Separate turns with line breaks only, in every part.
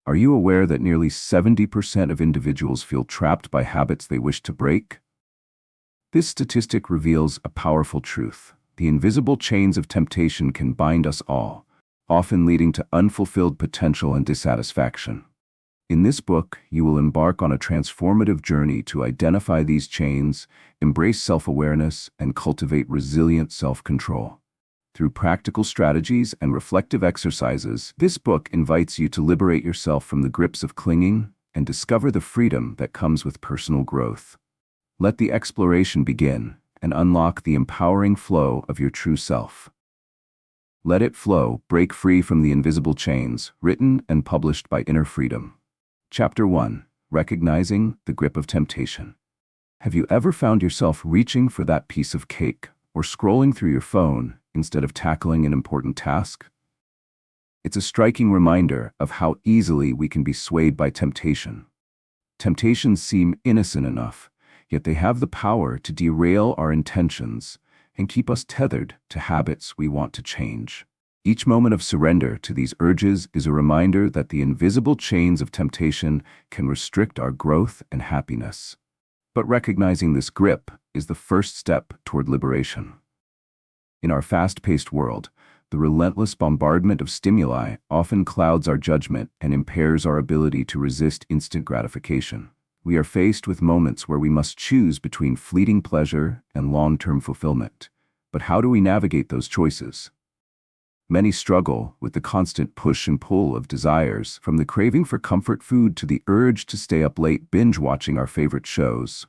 Are you aware that nearly 70% of individuals feel trapped by habits they wish to break? This statistic reveals a powerful truth. The invisible chains of temptation can bind us all, often leading to unfulfilled potential and dissatisfaction. In this book, you will embark on a transformative journey to identify these chains, embrace self-awareness, and cultivate resilient self-control. Through practical strategies and reflective exercises, this book invites you to liberate yourself from the grips of clinging and discover the freedom that comes with personal growth. Let the exploration begin and unlock the empowering flow of your true self. Let It Flow, Break Free from the Invisible Chains, written and published by Inner Freedom. Chapter 1. Recognizing the Grip of Temptation. Have you ever found yourself reaching for that piece of cake or scrolling through your phone instead of tackling an important task? It's a striking reminder of how easily we can be swayed by temptation. Temptations seem innocent enough, yet they have the power to derail our intentions and keep us tethered to habits we want to change. Each moment of surrender to these urges is a reminder that the invisible chains of temptation can restrict our growth and happiness. But recognizing this grip is the first step toward liberation. In our fast-paced world, the relentless bombardment of stimuli often clouds our judgment and impairs our ability to resist instant gratification. We are faced with moments where we must choose between fleeting pleasure and long-term fulfillment. But how do we navigate those choices? Many struggle with the constant push and pull of desires, from the craving for comfort food to the urge to stay up late binge-watching our favorite shows.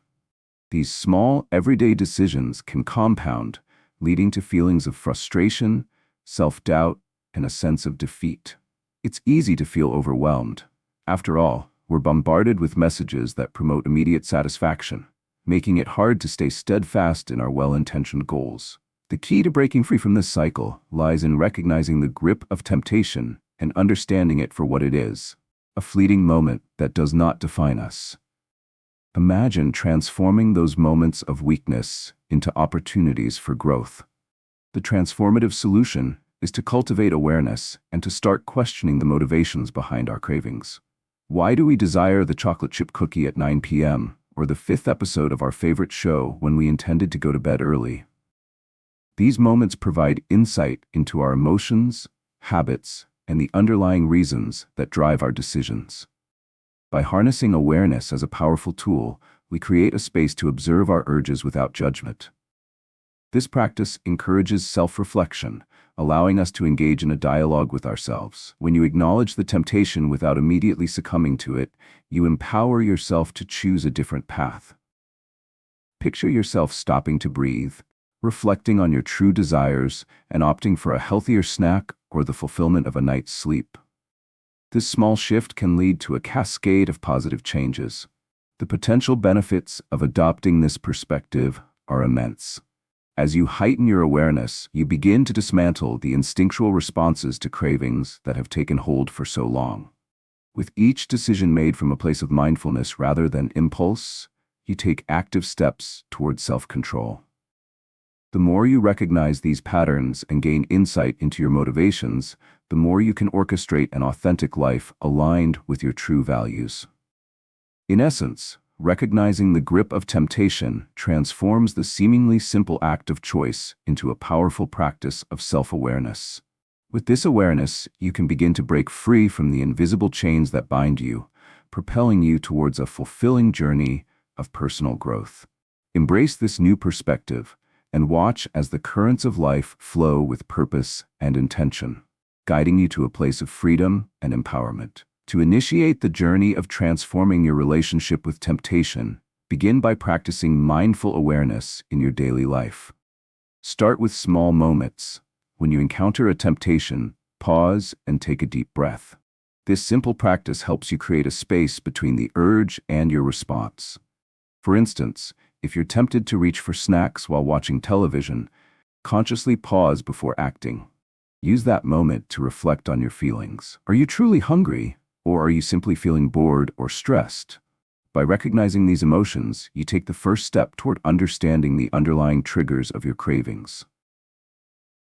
These small, everyday decisions can compound, leading to feelings of frustration, self-doubt, and a sense of defeat. It's easy to feel overwhelmed. After all, we're bombarded with messages that promote immediate satisfaction, making it hard to stay steadfast in our well-intentioned goals. The key to breaking free from this cycle lies in recognizing the grip of temptation and understanding it for what it is, a fleeting moment that does not define us. Imagine transforming those moments of weakness into opportunities for growth. The transformative solution is to cultivate awareness and to start questioning the motivations behind our cravings. Why do we desire the chocolate chip cookie at 9 p.m. or the 5th episode of our favorite show when we intended to go to bed early? These moments provide insight into our emotions, habits, and the underlying reasons that drive our decisions. By harnessing awareness as a powerful tool, we create a space to observe our urges without judgment. This practice encourages self-reflection, allowing us to engage in a dialogue with ourselves. When you acknowledge the temptation without immediately succumbing to it, you empower yourself to choose a different path. Picture yourself stopping to breathe, reflecting on your true desires, and opting for a healthier snack or the fulfillment of a night's sleep. This small shift can lead to a cascade of positive changes. The potential benefits of adopting this perspective are immense. As you heighten your awareness, you begin to dismantle the instinctual responses to cravings that have taken hold for so long. With each decision made from a place of mindfulness rather than impulse, you take active steps towards self-control. The more you recognize these patterns and gain insight into your motivations, the more you can orchestrate an authentic life aligned with your true values. In essence, recognizing the grip of temptation transforms the seemingly simple act of choice into a powerful practice of self-awareness. With this awareness, you can begin to break free from the invisible chains that bind you, propelling you towards a fulfilling journey of personal growth. Embrace this new perspective and watch as the currents of life flow with purpose and intention, guiding you to a place of freedom and empowerment. To initiate the journey of transforming your relationship with temptation, begin by practicing mindful awareness in your daily life. Start with small moments. When you encounter a temptation, pause and take a deep breath. This simple practice helps you create a space between the urge and your response. For instance, if you're tempted to reach for snacks while watching television, consciously pause before acting. Use that moment to reflect on your feelings. Are you truly hungry? Or are you simply feeling bored or stressed? By recognizing these emotions, you take the first step toward understanding the underlying triggers of your cravings.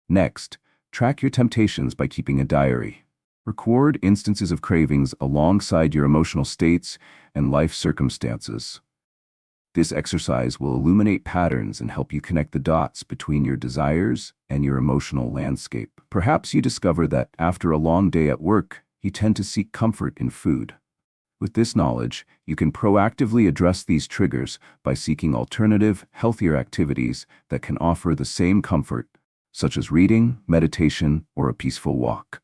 Next, track your temptations by keeping a diary. Record instances of cravings alongside your emotional states and life circumstances. This exercise will illuminate patterns and help you connect the dots between your desires and your emotional landscape. Perhaps you discover that after a long day at work, you tend to seek comfort in food. With this knowledge, you can proactively address these triggers by seeking alternative, healthier activities that can offer the same comfort, such as reading, meditation, or a peaceful walk.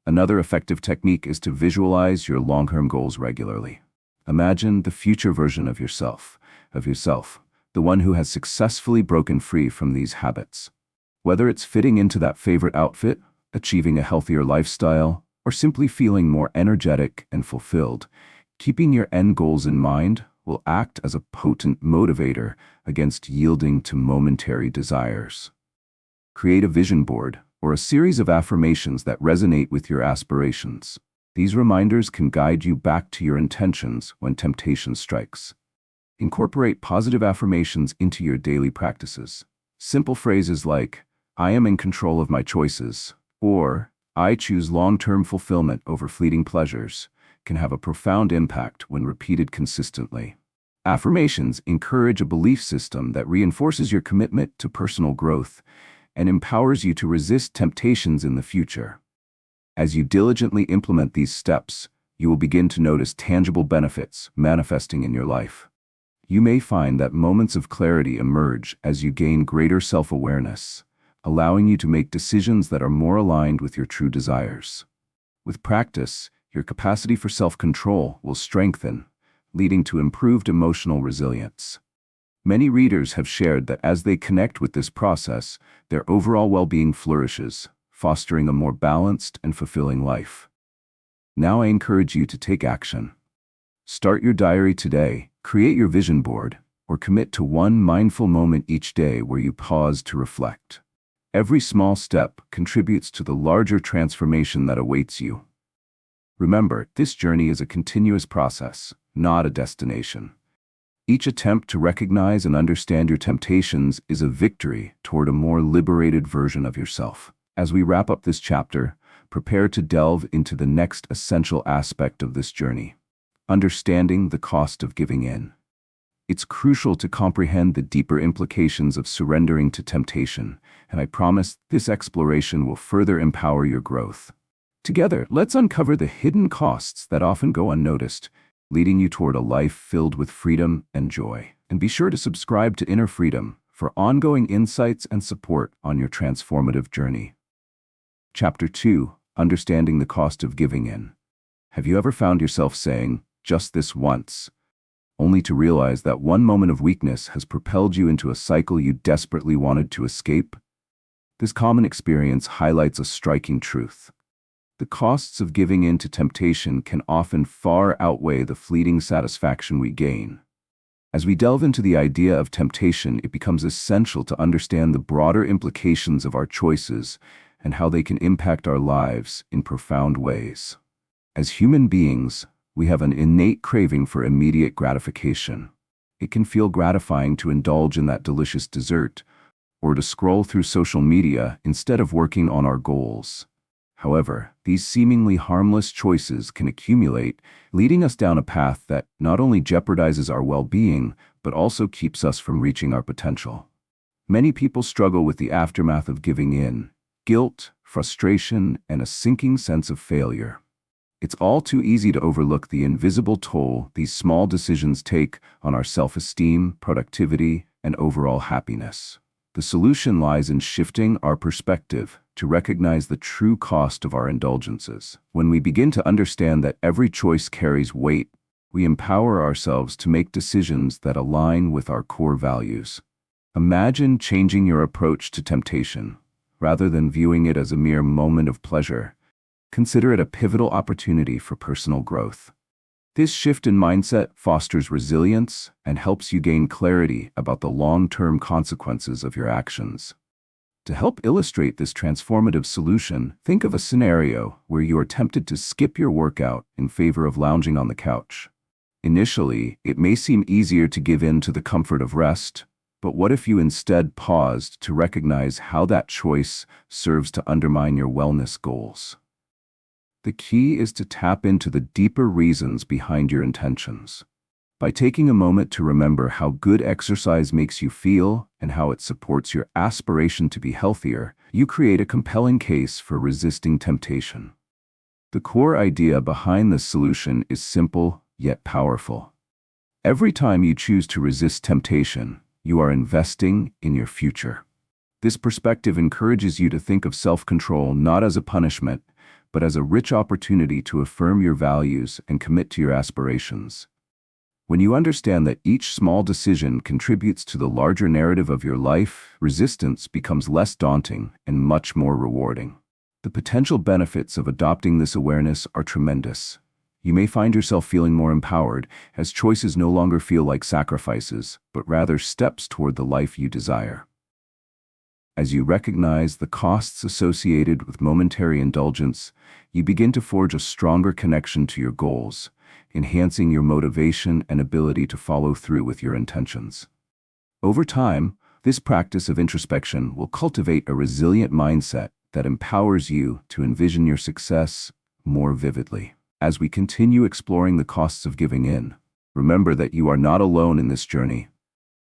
Another effective technique is to visualize your long-term goals regularly. Imagine the future version of yourself, the one who has successfully broken free from these habits. Whether it's fitting into that favorite outfit, achieving a healthier lifestyle, or simply feeling more energetic and fulfilled, keeping your end goals in mind will act as a potent motivator against yielding to momentary desires. Create a vision board or a series of affirmations that resonate with your aspirations. These reminders can guide you back to your intentions when temptation strikes. Incorporate positive affirmations into your daily practices. Simple phrases like, "I am in control of my choices," or "I choose long-term fulfillment over fleeting pleasures," can have a profound impact when repeated consistently. Affirmations encourage a belief system that reinforces your commitment to personal growth and empowers you to resist temptations in the future. As you diligently implement these steps, you will begin to notice tangible benefits manifesting in your life. You may find that moments of clarity emerge as you gain greater self-awareness, allowing you to make decisions that are more aligned with your true desires. With practice, your capacity for self-control will strengthen, leading to improved emotional resilience. Many readers have shared that as they connect with this process, their overall well-being flourishes, fostering a more balanced and fulfilling life. Now I encourage you to take action. Start your diary today, create your vision board, or commit to one mindful moment each day where you pause to reflect. Every small step contributes to the larger transformation that awaits you. Remember, this journey is a continuous process, not a destination. Each attempt to recognize and understand your temptations is a victory toward a more liberated version of yourself. As we wrap up this chapter, prepare to delve into the next essential aspect of this journey: understanding the cost of giving in. It's crucial to comprehend the deeper implications of surrendering to temptation, and I promise this exploration will further empower your growth. Together, let's uncover the hidden costs that often go unnoticed, leading you toward a life filled with freedom and joy. And be sure to subscribe to Inner Freedom for ongoing insights and support on your transformative journey. Chapter 2: Understanding the Cost of Giving In. Have you ever found yourself saying, "just this once," only to realize that one moment of weakness has propelled you into a cycle you desperately wanted to escape? This common experience highlights a striking truth. The costs of giving in to temptation can often far outweigh the fleeting satisfaction we gain. As we delve into the idea of temptation, it becomes essential to understand the broader implications of our choices and how they can impact our lives in profound ways. As human beings, we have an innate craving for immediate gratification. It can feel gratifying to indulge in that delicious dessert or to scroll through social media instead of working on our goals. However, these seemingly harmless choices can accumulate, leading us down a path that not only jeopardizes our well-being, but also keeps us from reaching our potential. Many people struggle with the aftermath of giving in: guilt, frustration, and a sinking sense of failure. It's all too easy to overlook the invisible toll these small decisions take on our self-esteem, productivity, and overall happiness. The solution lies in shifting our perspective to recognize the true cost of our indulgences. When we begin to understand that every choice carries weight, we empower ourselves to make decisions that align with our core values. Imagine changing your approach to temptation. Rather than viewing it as a mere moment of pleasure, consider it a pivotal opportunity for personal growth. This shift in mindset fosters resilience and helps you gain clarity about the long-term consequences of your actions. To help illustrate this transformative solution, think of a scenario where you are tempted to skip your workout in favor of lounging on the couch. Initially, it may seem easier to give in to the comfort of rest, but what if you instead paused to recognize how that choice serves to undermine your wellness goals? The key is to tap into the deeper reasons behind your intentions. By taking a moment to remember how good exercise makes you feel and how it supports your aspiration to be healthier, you create a compelling case for resisting temptation. The core idea behind this solution is simple yet powerful. Every time you choose to resist temptation, you are investing in your future. This perspective encourages you to think of self-control not as a punishment, but as a rich opportunity to affirm your values and commit to your aspirations. When you understand that each small decision contributes to the larger narrative of your life, resistance becomes less daunting and much more rewarding. The potential benefits of adopting this awareness are tremendous. You may find yourself feeling more empowered, as choices no longer feel like sacrifices, but rather steps toward the life you desire. As you recognize the costs associated with momentary indulgence, you begin to forge a stronger connection to your goals, enhancing your motivation and ability to follow through with your intentions. Over time, this practice of introspection will cultivate a resilient mindset that empowers you to envision your success more vividly. As we continue exploring the costs of giving in, remember that you are not alone in this journey.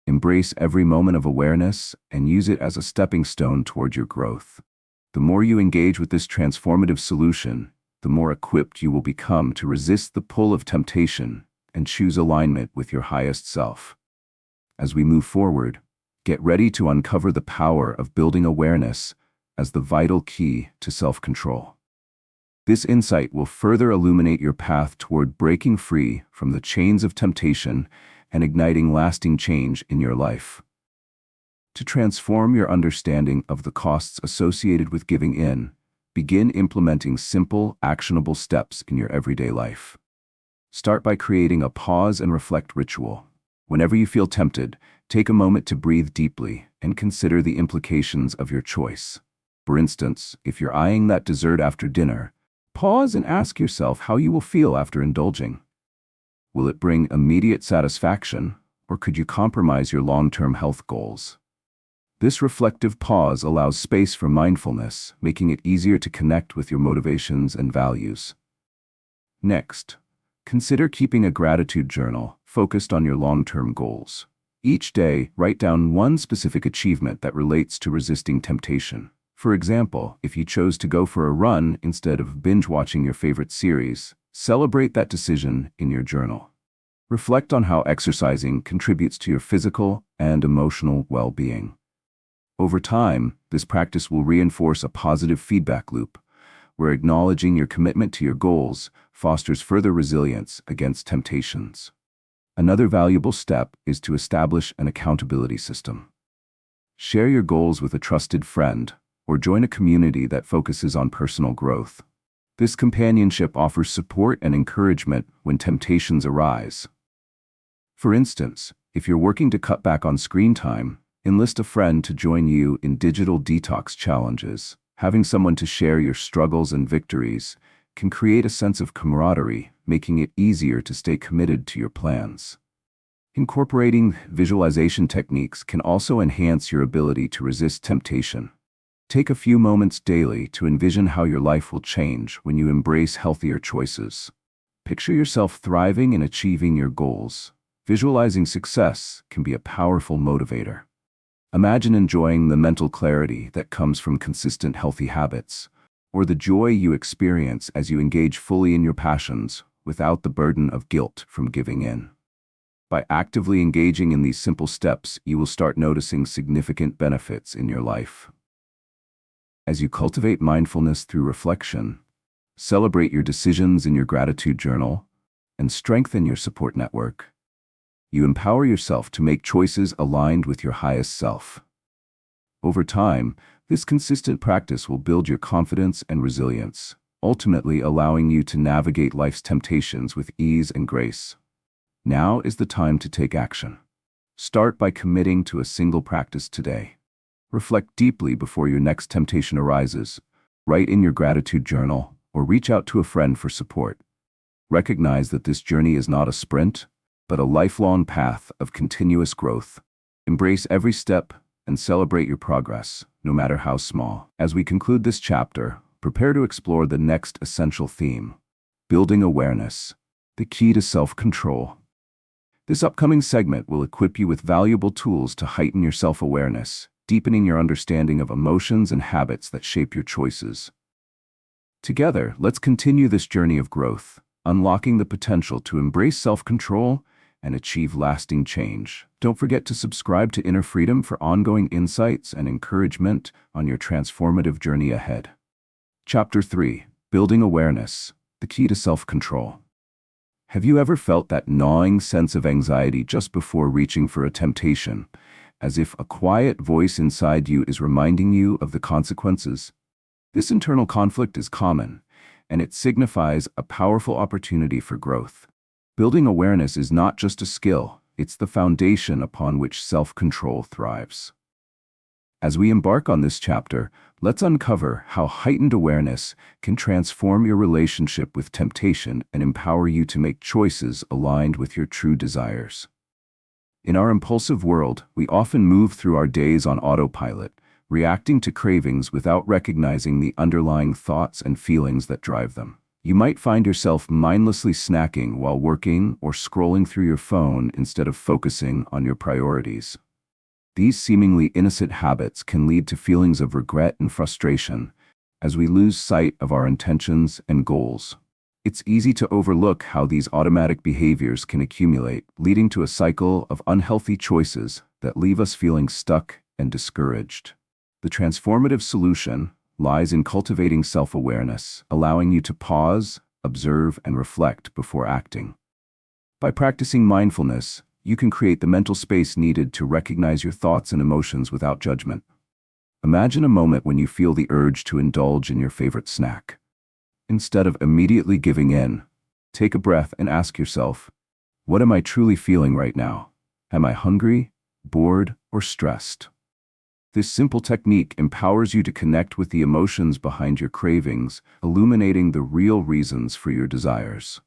Embrace every moment of awareness and use it as a stepping stone toward your growth. The more you engage with this transformative solution, the more equipped you will become to resist the pull of temptation and choose alignment with your highest self. As we move forward, get ready to uncover the power of building awareness as the vital key to self-control. This insight will further illuminate your path toward breaking free from the chains of temptation and igniting lasting change in your life. To transform your understanding of the costs associated with giving in, begin implementing simple, actionable steps in your everyday life. Start by creating a pause and reflect ritual. Whenever you feel tempted, take a moment to breathe deeply and consider the implications of your choice. For instance, if you're eyeing that dessert after dinner, pause and ask yourself how you will feel after indulging. Will it bring immediate satisfaction, or could you compromise your long-term health goals? This reflective pause allows space for mindfulness, making it easier to connect with your motivations and values. Next, consider keeping a gratitude journal focused on your long-term goals. Each day, write down one specific achievement that relates to resisting temptation. For example, if you chose to go for a run instead of binge-watching your favorite series, celebrate that decision in your journal. Reflect on how exercising contributes to your physical and emotional well-being. Over time, this practice will reinforce a positive feedback loop, where acknowledging your commitment to your goals fosters further resilience against temptations. Another valuable step is to establish an accountability system. Share your goals with a trusted friend, or join a community that focuses on personal growth. This companionship offers support and encouragement when temptations arise. For instance, if you're working to cut back on screen time, enlist a friend to join you in digital detox challenges. Having someone to share your struggles and victories can create a sense of camaraderie, making it easier to stay committed to your plans. Incorporating visualization techniques can also enhance your ability to resist temptation. Take a few moments daily to envision how your life will change when you embrace healthier choices. Picture yourself thriving and achieving your goals. Visualizing success can be a powerful motivator. Imagine enjoying the mental clarity that comes from consistent healthy habits, or the joy you experience as you engage fully in your passions without the burden of guilt from giving in. By actively engaging in these simple steps, you will start noticing significant benefits in your life. As you cultivate mindfulness through reflection, celebrate your decisions in your gratitude journal, and strengthen your support network, you empower yourself to make choices aligned with your highest self. Over time, this consistent practice will build your confidence and resilience, ultimately allowing you to navigate life's temptations with ease and grace. Now is the time to take action. Start by committing to a single practice today. Reflect deeply before your next temptation arises. Write in your gratitude journal or reach out to a friend for support. Recognize that this journey is not a sprint, but a lifelong path of continuous growth. Embrace every step and celebrate your progress, no matter how small. As we conclude this chapter, prepare to explore the next essential theme: building awareness, the key to self-control. This upcoming segment will equip you with valuable tools to heighten your self-awareness, deepening your understanding of emotions and habits that shape your choices. Together, let's continue this journey of growth, unlocking the potential to embrace self-control and achieve lasting change. Don't forget to subscribe to Inner Freedom for ongoing insights and encouragement on your transformative journey ahead. Chapter 3: Building Awareness, the Key to Self-Control. Have you ever felt that gnawing sense of anxiety just before reaching for a temptation, as if a quiet voice inside you is reminding you of the consequences? This internal conflict is common, and it signifies a powerful opportunity for growth. Building awareness is not just a skill, it's the foundation upon which self-control thrives. As we embark on this chapter, let's uncover how heightened awareness can transform your relationship with temptation and empower you to make choices aligned with your true desires. In our impulsive world, we often move through our days on autopilot, reacting to cravings without recognizing the underlying thoughts and feelings that drive them. You might find yourself mindlessly snacking while working or scrolling through your phone instead of focusing on your priorities. These seemingly innocent habits can lead to feelings of regret and frustration as we lose sight of our intentions and goals. It's easy to overlook how these automatic behaviors can accumulate, leading to a cycle of unhealthy choices that leave us feeling stuck and discouraged. The transformative solution lies in cultivating self-awareness, allowing you to pause, observe, and reflect before acting. By practicing mindfulness, you can create the mental space needed to recognize your thoughts and emotions without judgment. Imagine a moment when you feel the urge to indulge in your favorite snack. Instead of immediately giving in, take a breath and ask yourself, what am I truly feeling right now? Am I hungry, bored, or stressed? This simple technique empowers you to connect with the emotions behind your cravings, illuminating the real reasons for your desires.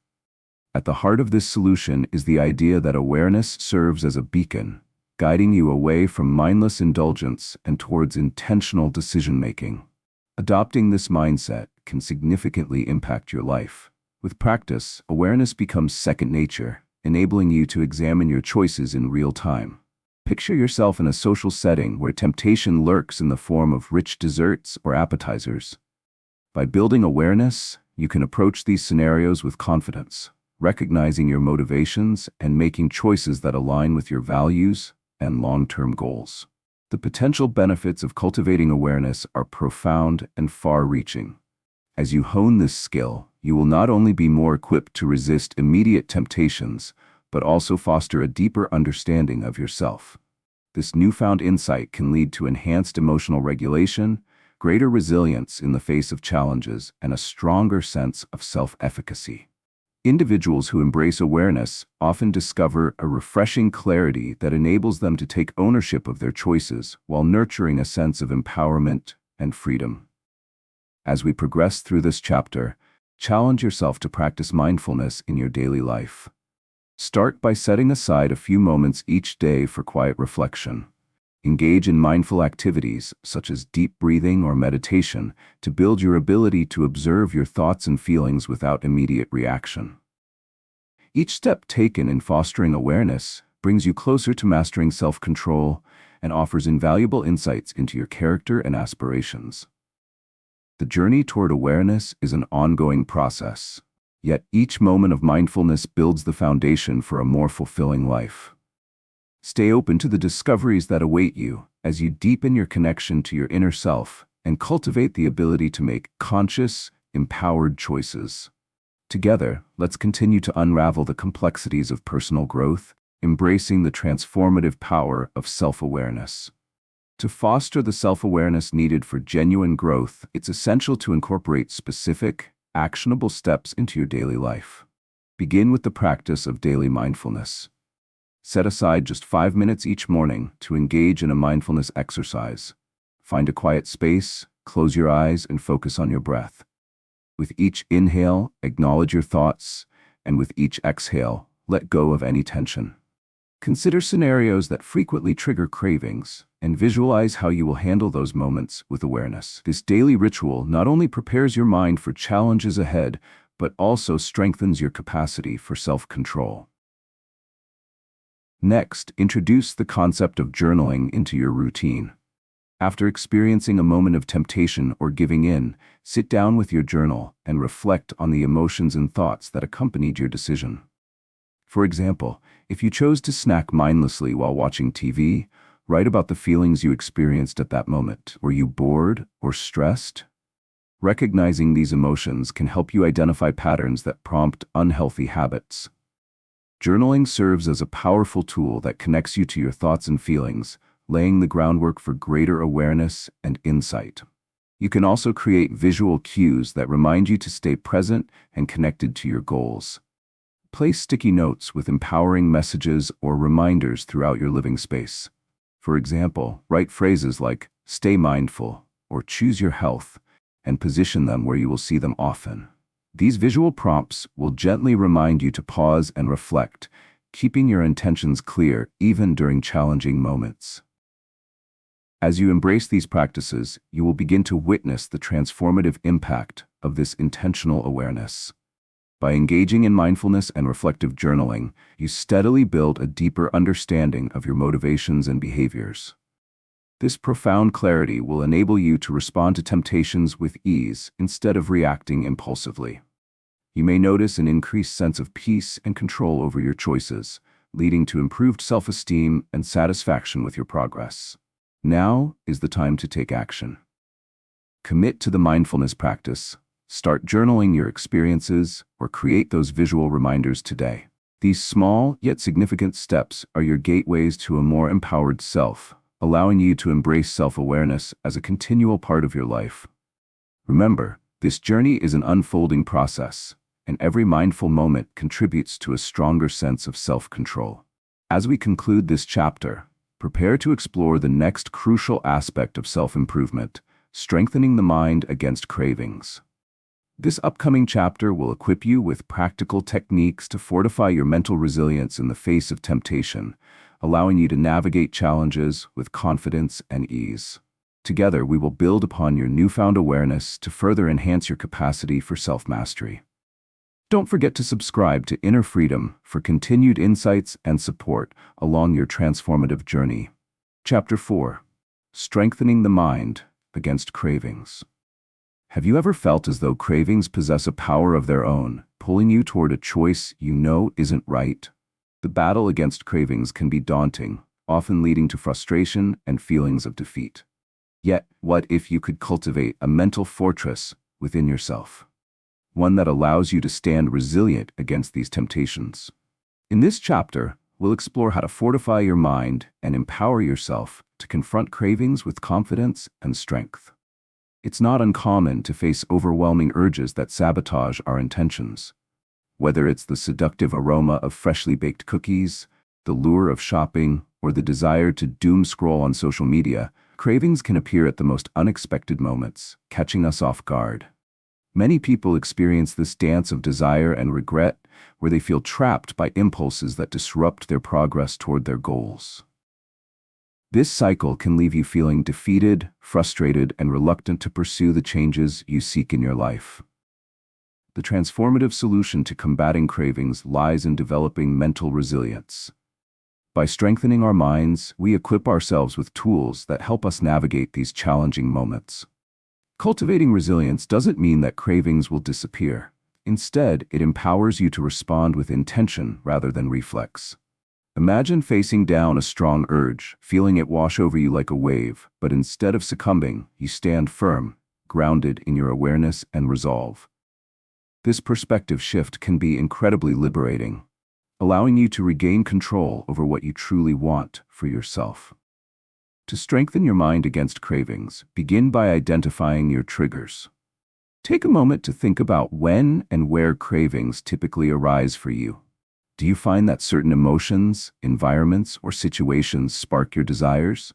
At the heart of this solution is the idea that awareness serves as a beacon, guiding you away from mindless indulgence and towards intentional decision-making. Adopting this mindset can significantly impact your life. With practice, awareness becomes second nature, enabling you to examine your choices in real time. Picture yourself in a social setting where temptation lurks in the form of rich desserts or appetizers. By building awareness, you can approach these scenarios with confidence, recognizing your motivations and making choices that align with your values and long-term goals. The potential benefits of cultivating awareness are profound and far-reaching. As you hone this skill, you will not only be more equipped to resist immediate temptations, but also foster a deeper understanding of yourself. This newfound insight can lead to enhanced emotional regulation, greater resilience in the face of challenges, and a stronger sense of self-efficacy. Individuals who embrace awareness often discover a refreshing clarity that enables them to take ownership of their choices while nurturing a sense of empowerment and freedom. As we progress through this chapter, challenge yourself to practice mindfulness in your daily life. Start by setting aside a few moments each day for quiet reflection. Engage in mindful activities, such as deep breathing or meditation, to build your ability to observe your thoughts and feelings without immediate reaction. Each step taken in fostering awareness brings you closer to mastering self-control and offers invaluable insights into your character and aspirations. The journey toward awareness is an ongoing process. Yet each moment of mindfulness builds the foundation for a more fulfilling life. Stay open to the discoveries that await you as you deepen your connection to your inner self and cultivate the ability to make conscious, empowered choices. Together, let's continue to unravel the complexities of personal growth, embracing the transformative power of self-awareness. To foster the self-awareness needed for genuine growth, it's essential to incorporate specific, actionable steps into your daily life. Begin with the practice of daily mindfulness. Set aside just 5 minutes each morning to engage in a mindfulness exercise. Find a quiet space, close your eyes, and focus on your breath. With each inhale, acknowledge your thoughts, and with each exhale, let go of any tension. Consider scenarios that frequently trigger cravings and visualize how you will handle those moments with awareness. This daily ritual not only prepares your mind for challenges ahead, but also strengthens your capacity for self-control. Next, introduce the concept of journaling into your routine. After experiencing a moment of temptation or giving in, sit down with your journal and reflect on the emotions and thoughts that accompanied your decision. For example, if you chose to snack mindlessly while watching TV, write about the feelings you experienced at that moment. Were you bored or stressed? Recognizing these emotions can help you identify patterns that prompt unhealthy habits. Journaling serves as a powerful tool that connects you to your thoughts and feelings, laying the groundwork for greater awareness and insight. You can also create visual cues that remind you to stay present and connected to your goals. Place sticky notes with empowering messages or reminders throughout your living space. For example, write phrases like, "Stay mindful," or "Choose your health," and position them where you will see them often. These visual prompts will gently remind you to pause and reflect, keeping your intentions clear even during challenging moments. As you embrace these practices, you will begin to witness the transformative impact of this intentional awareness. By engaging in mindfulness and reflective journaling, you steadily build a deeper understanding of your motivations and behaviors. This profound clarity will enable you to respond to temptations with ease instead of reacting impulsively. You may notice an increased sense of peace and control over your choices, leading to improved self-esteem and satisfaction with your progress. Now is the time to take action. Commit to the mindfulness practice. Start journaling your experiences or create those visual reminders today. These small yet significant steps are your gateways to a more empowered self, allowing you to embrace self-awareness as a continual part of your life. Remember, this journey is an unfolding process, and every mindful moment contributes to a stronger sense of self-control. As we conclude this chapter, prepare to explore the next crucial aspect of self-improvement, strengthening the mind against cravings. This upcoming chapter will equip you with practical techniques to fortify your mental resilience in the face of temptation, allowing you to navigate challenges with confidence and ease. Together, we will build upon your newfound awareness to further enhance your capacity for self-mastery. Don't forget to subscribe to Inner Freedom for continued insights and support along your transformative journey. Chapter 4. Strengthening the Mind Against Cravings. Have you ever felt as though cravings possess a power of their own, pulling you toward a choice you know isn't right? The battle against cravings can be daunting, often leading to frustration and feelings of defeat. Yet, what if you could cultivate a mental fortress within yourself? One that allows you to stand resilient against these temptations. In this chapter, we'll explore how to fortify your mind and empower yourself to confront cravings with confidence and strength. It's not uncommon to face overwhelming urges that sabotage our intentions. Whether it's the seductive aroma of freshly baked cookies, the lure of shopping, or the desire to doom scroll on social media, cravings can appear at the most unexpected moments, catching us off guard. Many people experience this dance of desire and regret, where they feel trapped by impulses that disrupt their progress toward their goals. This cycle can leave you feeling defeated, frustrated, and reluctant to pursue the changes you seek in your life. The transformative solution to combating cravings lies in developing mental resilience. By strengthening our minds, we equip ourselves with tools that help us navigate these challenging moments. Cultivating resilience doesn't mean that cravings will disappear. Instead, it empowers you to respond with intention rather than reflex. Imagine facing down a strong urge, feeling it wash over you like a wave, but instead of succumbing, you stand firm, grounded in your awareness and resolve. This perspective shift can be incredibly liberating, allowing you to regain control over what you truly want for yourself. To strengthen your mind against cravings, begin by identifying your triggers. Take a moment to think about when and where cravings typically arise for you. Do you find that certain emotions, environments, or situations spark your desires?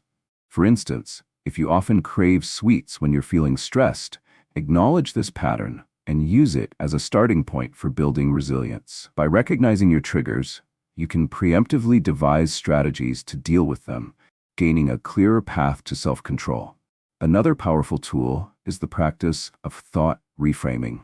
For instance, if you often crave sweets when you're feeling stressed, acknowledge this pattern and use it as a starting point for building resilience. By recognizing your triggers, you can preemptively devise strategies to deal with them, gaining a clearer path to self-control. Another powerful tool is the practice of thought reframing.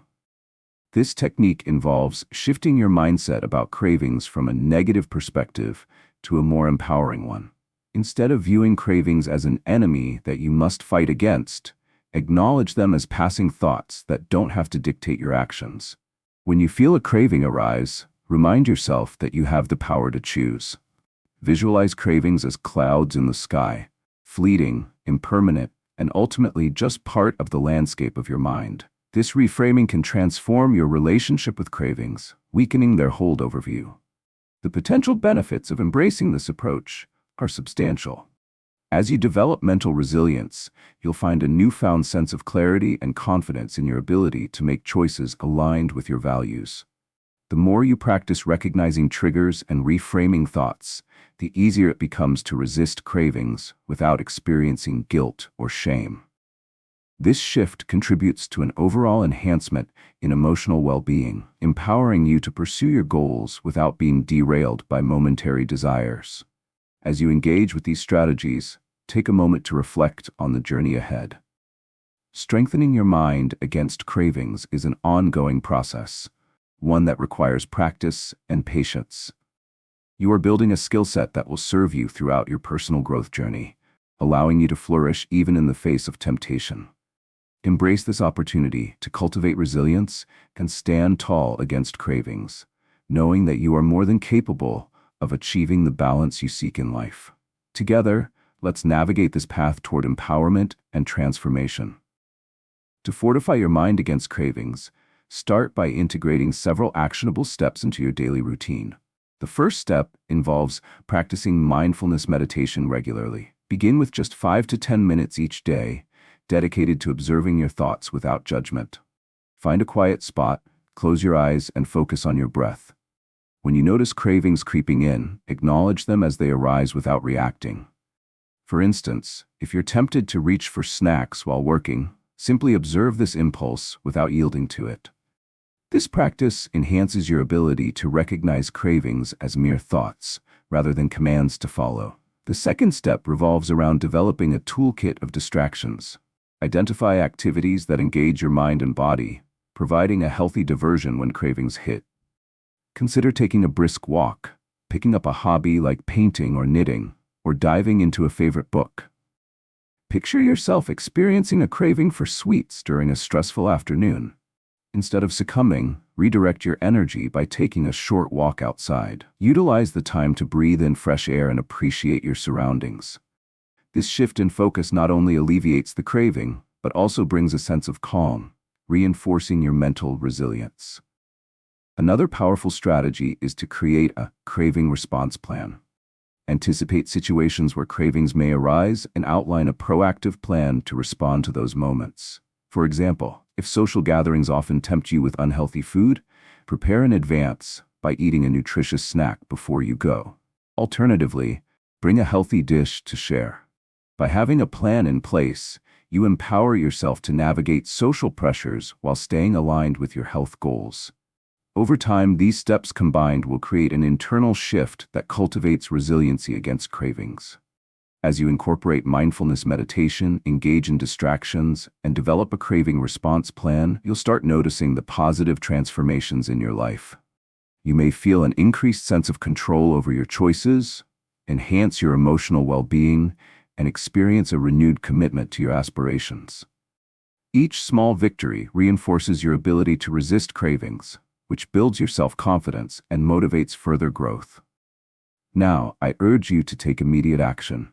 This technique involves shifting your mindset about cravings from a negative perspective to a more empowering one. Instead of viewing cravings as an enemy that you must fight against, acknowledge them as passing thoughts that don't have to dictate your actions. When you feel a craving arise, remind yourself that you have the power to choose. Visualize cravings as clouds in the sky, fleeting, impermanent, and ultimately just part of the landscape of your mind. This reframing can transform your relationship with cravings, weakening their hold over you. The potential benefits of embracing this approach are substantial. As you develop mental resilience, you'll find a newfound sense of clarity and confidence in your ability to make choices aligned with your values. The more you practice recognizing triggers and reframing thoughts, the easier it becomes to resist cravings without experiencing guilt or shame. This shift contributes to an overall enhancement in emotional well-being, empowering you to pursue your goals without being derailed by momentary desires. As you engage with these strategies, take a moment to reflect on the journey ahead. Strengthening your mind against cravings is an ongoing process, one that requires practice and patience. You are building a skill set that will serve you throughout your personal growth journey, allowing you to flourish even in the face of temptation. Embrace this opportunity to cultivate resilience and stand tall against cravings, knowing that you are more than capable of achieving the balance you seek in life. Together, let's navigate this path toward empowerment and transformation. To fortify your mind against cravings, start by integrating several actionable steps into your daily routine. The first step involves practicing mindfulness meditation regularly. Begin with just 5 to 10 minutes each day, dedicated to observing your thoughts without judgment. Find a quiet spot, close your eyes, and focus on your breath. When you notice cravings creeping in, acknowledge them as they arise without reacting. For instance, if you're tempted to reach for snacks while working, simply observe this impulse without yielding to it. This practice enhances your ability to recognize cravings as mere thoughts, rather than commands to follow. The second step revolves around developing a toolkit of distractions. Identify activities that engage your mind and body, providing a healthy diversion when cravings hit. Consider taking a brisk walk, picking up a hobby like painting or knitting, or diving into a favorite book. Picture yourself experiencing a craving for sweets during a stressful afternoon. Instead of succumbing, redirect your energy by taking a short walk outside. Utilize the time to breathe in fresh air and appreciate your surroundings. This shift in focus not only alleviates the craving, but also brings a sense of calm, reinforcing your mental resilience. Another powerful strategy is to create a craving response plan. Anticipate situations where cravings may arise and outline a proactive plan to respond to those moments. For example, if social gatherings often tempt you with unhealthy food, prepare in advance by eating a nutritious snack before you go. Alternatively, bring a healthy dish to share. By having a plan in place, you empower yourself to navigate social pressures while staying aligned with your health goals. Over time, these steps combined will create an internal shift that cultivates resiliency against cravings. As you incorporate mindfulness meditation, engage in distractions, and develop a craving response plan, you'll start noticing the positive transformations in your life. You may feel an increased sense of control over your choices, enhance your emotional well-being, and experience a renewed commitment to your aspirations. Each small victory reinforces your ability to resist cravings, which builds your self-confidence and motivates further growth. Now, I urge you to take immediate action.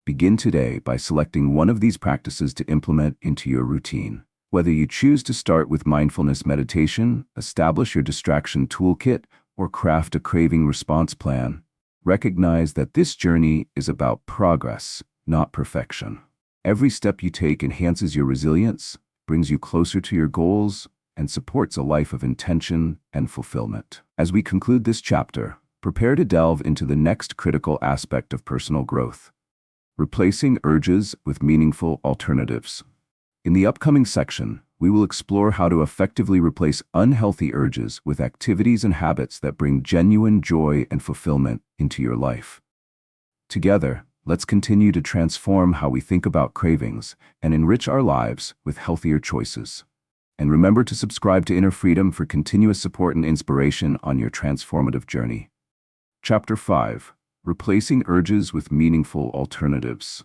Begin today by selecting one of these practices to implement into your routine. Whether you choose to start with mindfulness meditation, establish your distraction toolkit, or craft a craving response plan, recognize that this journey is about progress, not perfection. Every step you take enhances your resilience, brings you closer to your goals, and supports a life of intention and fulfillment. As we conclude this chapter, prepare to delve into the next critical aspect of personal growth: replacing urges with meaningful alternatives. In the upcoming section, we will explore how to effectively replace unhealthy urges with activities and habits that bring genuine joy and fulfillment into your life. Together, let's continue to transform how we think about cravings and enrich our lives with healthier choices. And remember to subscribe to Inner Freedom for continuous support and inspiration on your transformative journey. Chapter 5: Replacing Urges with Meaningful Alternatives.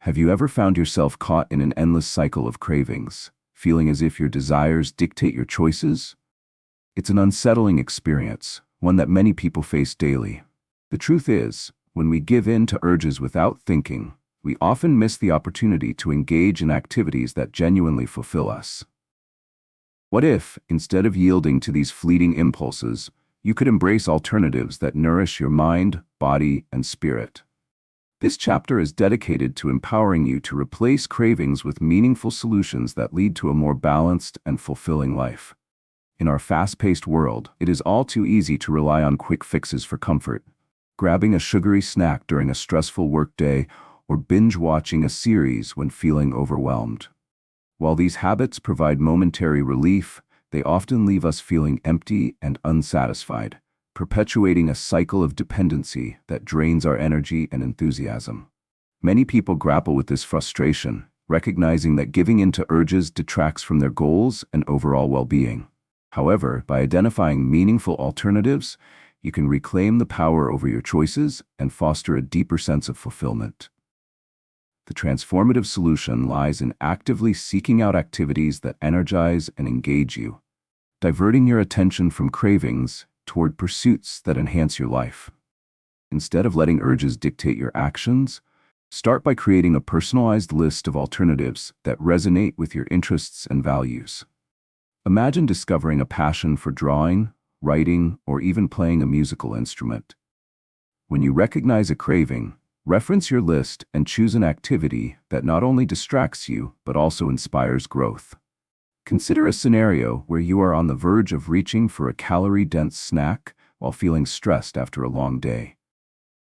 Have you ever found yourself caught in an endless cycle of cravings, feeling as if your desires dictate your choices? It's an unsettling experience, one that many people face daily. The truth is, when we give in to urges without thinking, we often miss the opportunity to engage in activities that genuinely fulfill us. What if, instead of yielding to these fleeting impulses, you could embrace alternatives that nourish your mind, body, and spirit? This chapter is dedicated to empowering you to replace cravings with meaningful solutions that lead to a more balanced and fulfilling life. In our fast-paced world, it is all too easy to rely on quick fixes for comfort, grabbing a sugary snack during a stressful workday or binge-watching a series when feeling overwhelmed. While these habits provide momentary relief, they often leave us feeling empty and unsatisfied, perpetuating a cycle of dependency that drains our energy and enthusiasm. Many people grapple with this frustration, recognizing that giving in to urges detracts from their goals and overall well-being. However, by identifying meaningful alternatives, you can reclaim the power over your choices and foster a deeper sense of fulfillment. The transformative solution lies in actively seeking out activities that energize and engage you, diverting your attention from cravings toward pursuits that enhance your life. Instead of letting urges dictate your actions, start by creating a personalized list of alternatives that resonate with your interests and values. Imagine discovering a passion for drawing, writing, or even playing a musical instrument. When you recognize a craving, reference your list and choose an activity that not only distracts you but also inspires growth. Consider a scenario where you are on the verge of reaching for a calorie-dense snack while feeling stressed after a long day.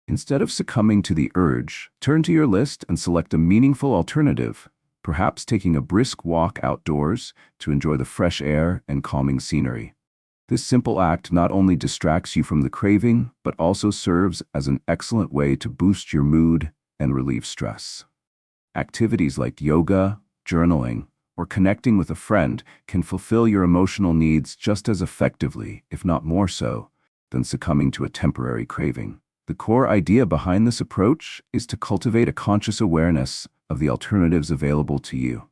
Instead of succumbing to the urge, turn to your list and select a meaningful alternative, perhaps taking a brisk walk outdoors to enjoy the fresh air and calming scenery. This simple act not only distracts you from the craving, but also serves as an excellent way to boost your mood and relieve stress. Activities like yoga, journaling, or connecting with a friend can fulfill your emotional needs just as effectively, if not more so, than succumbing to a temporary craving. The core idea behind this approach is to cultivate a conscious awareness of the alternatives available to you.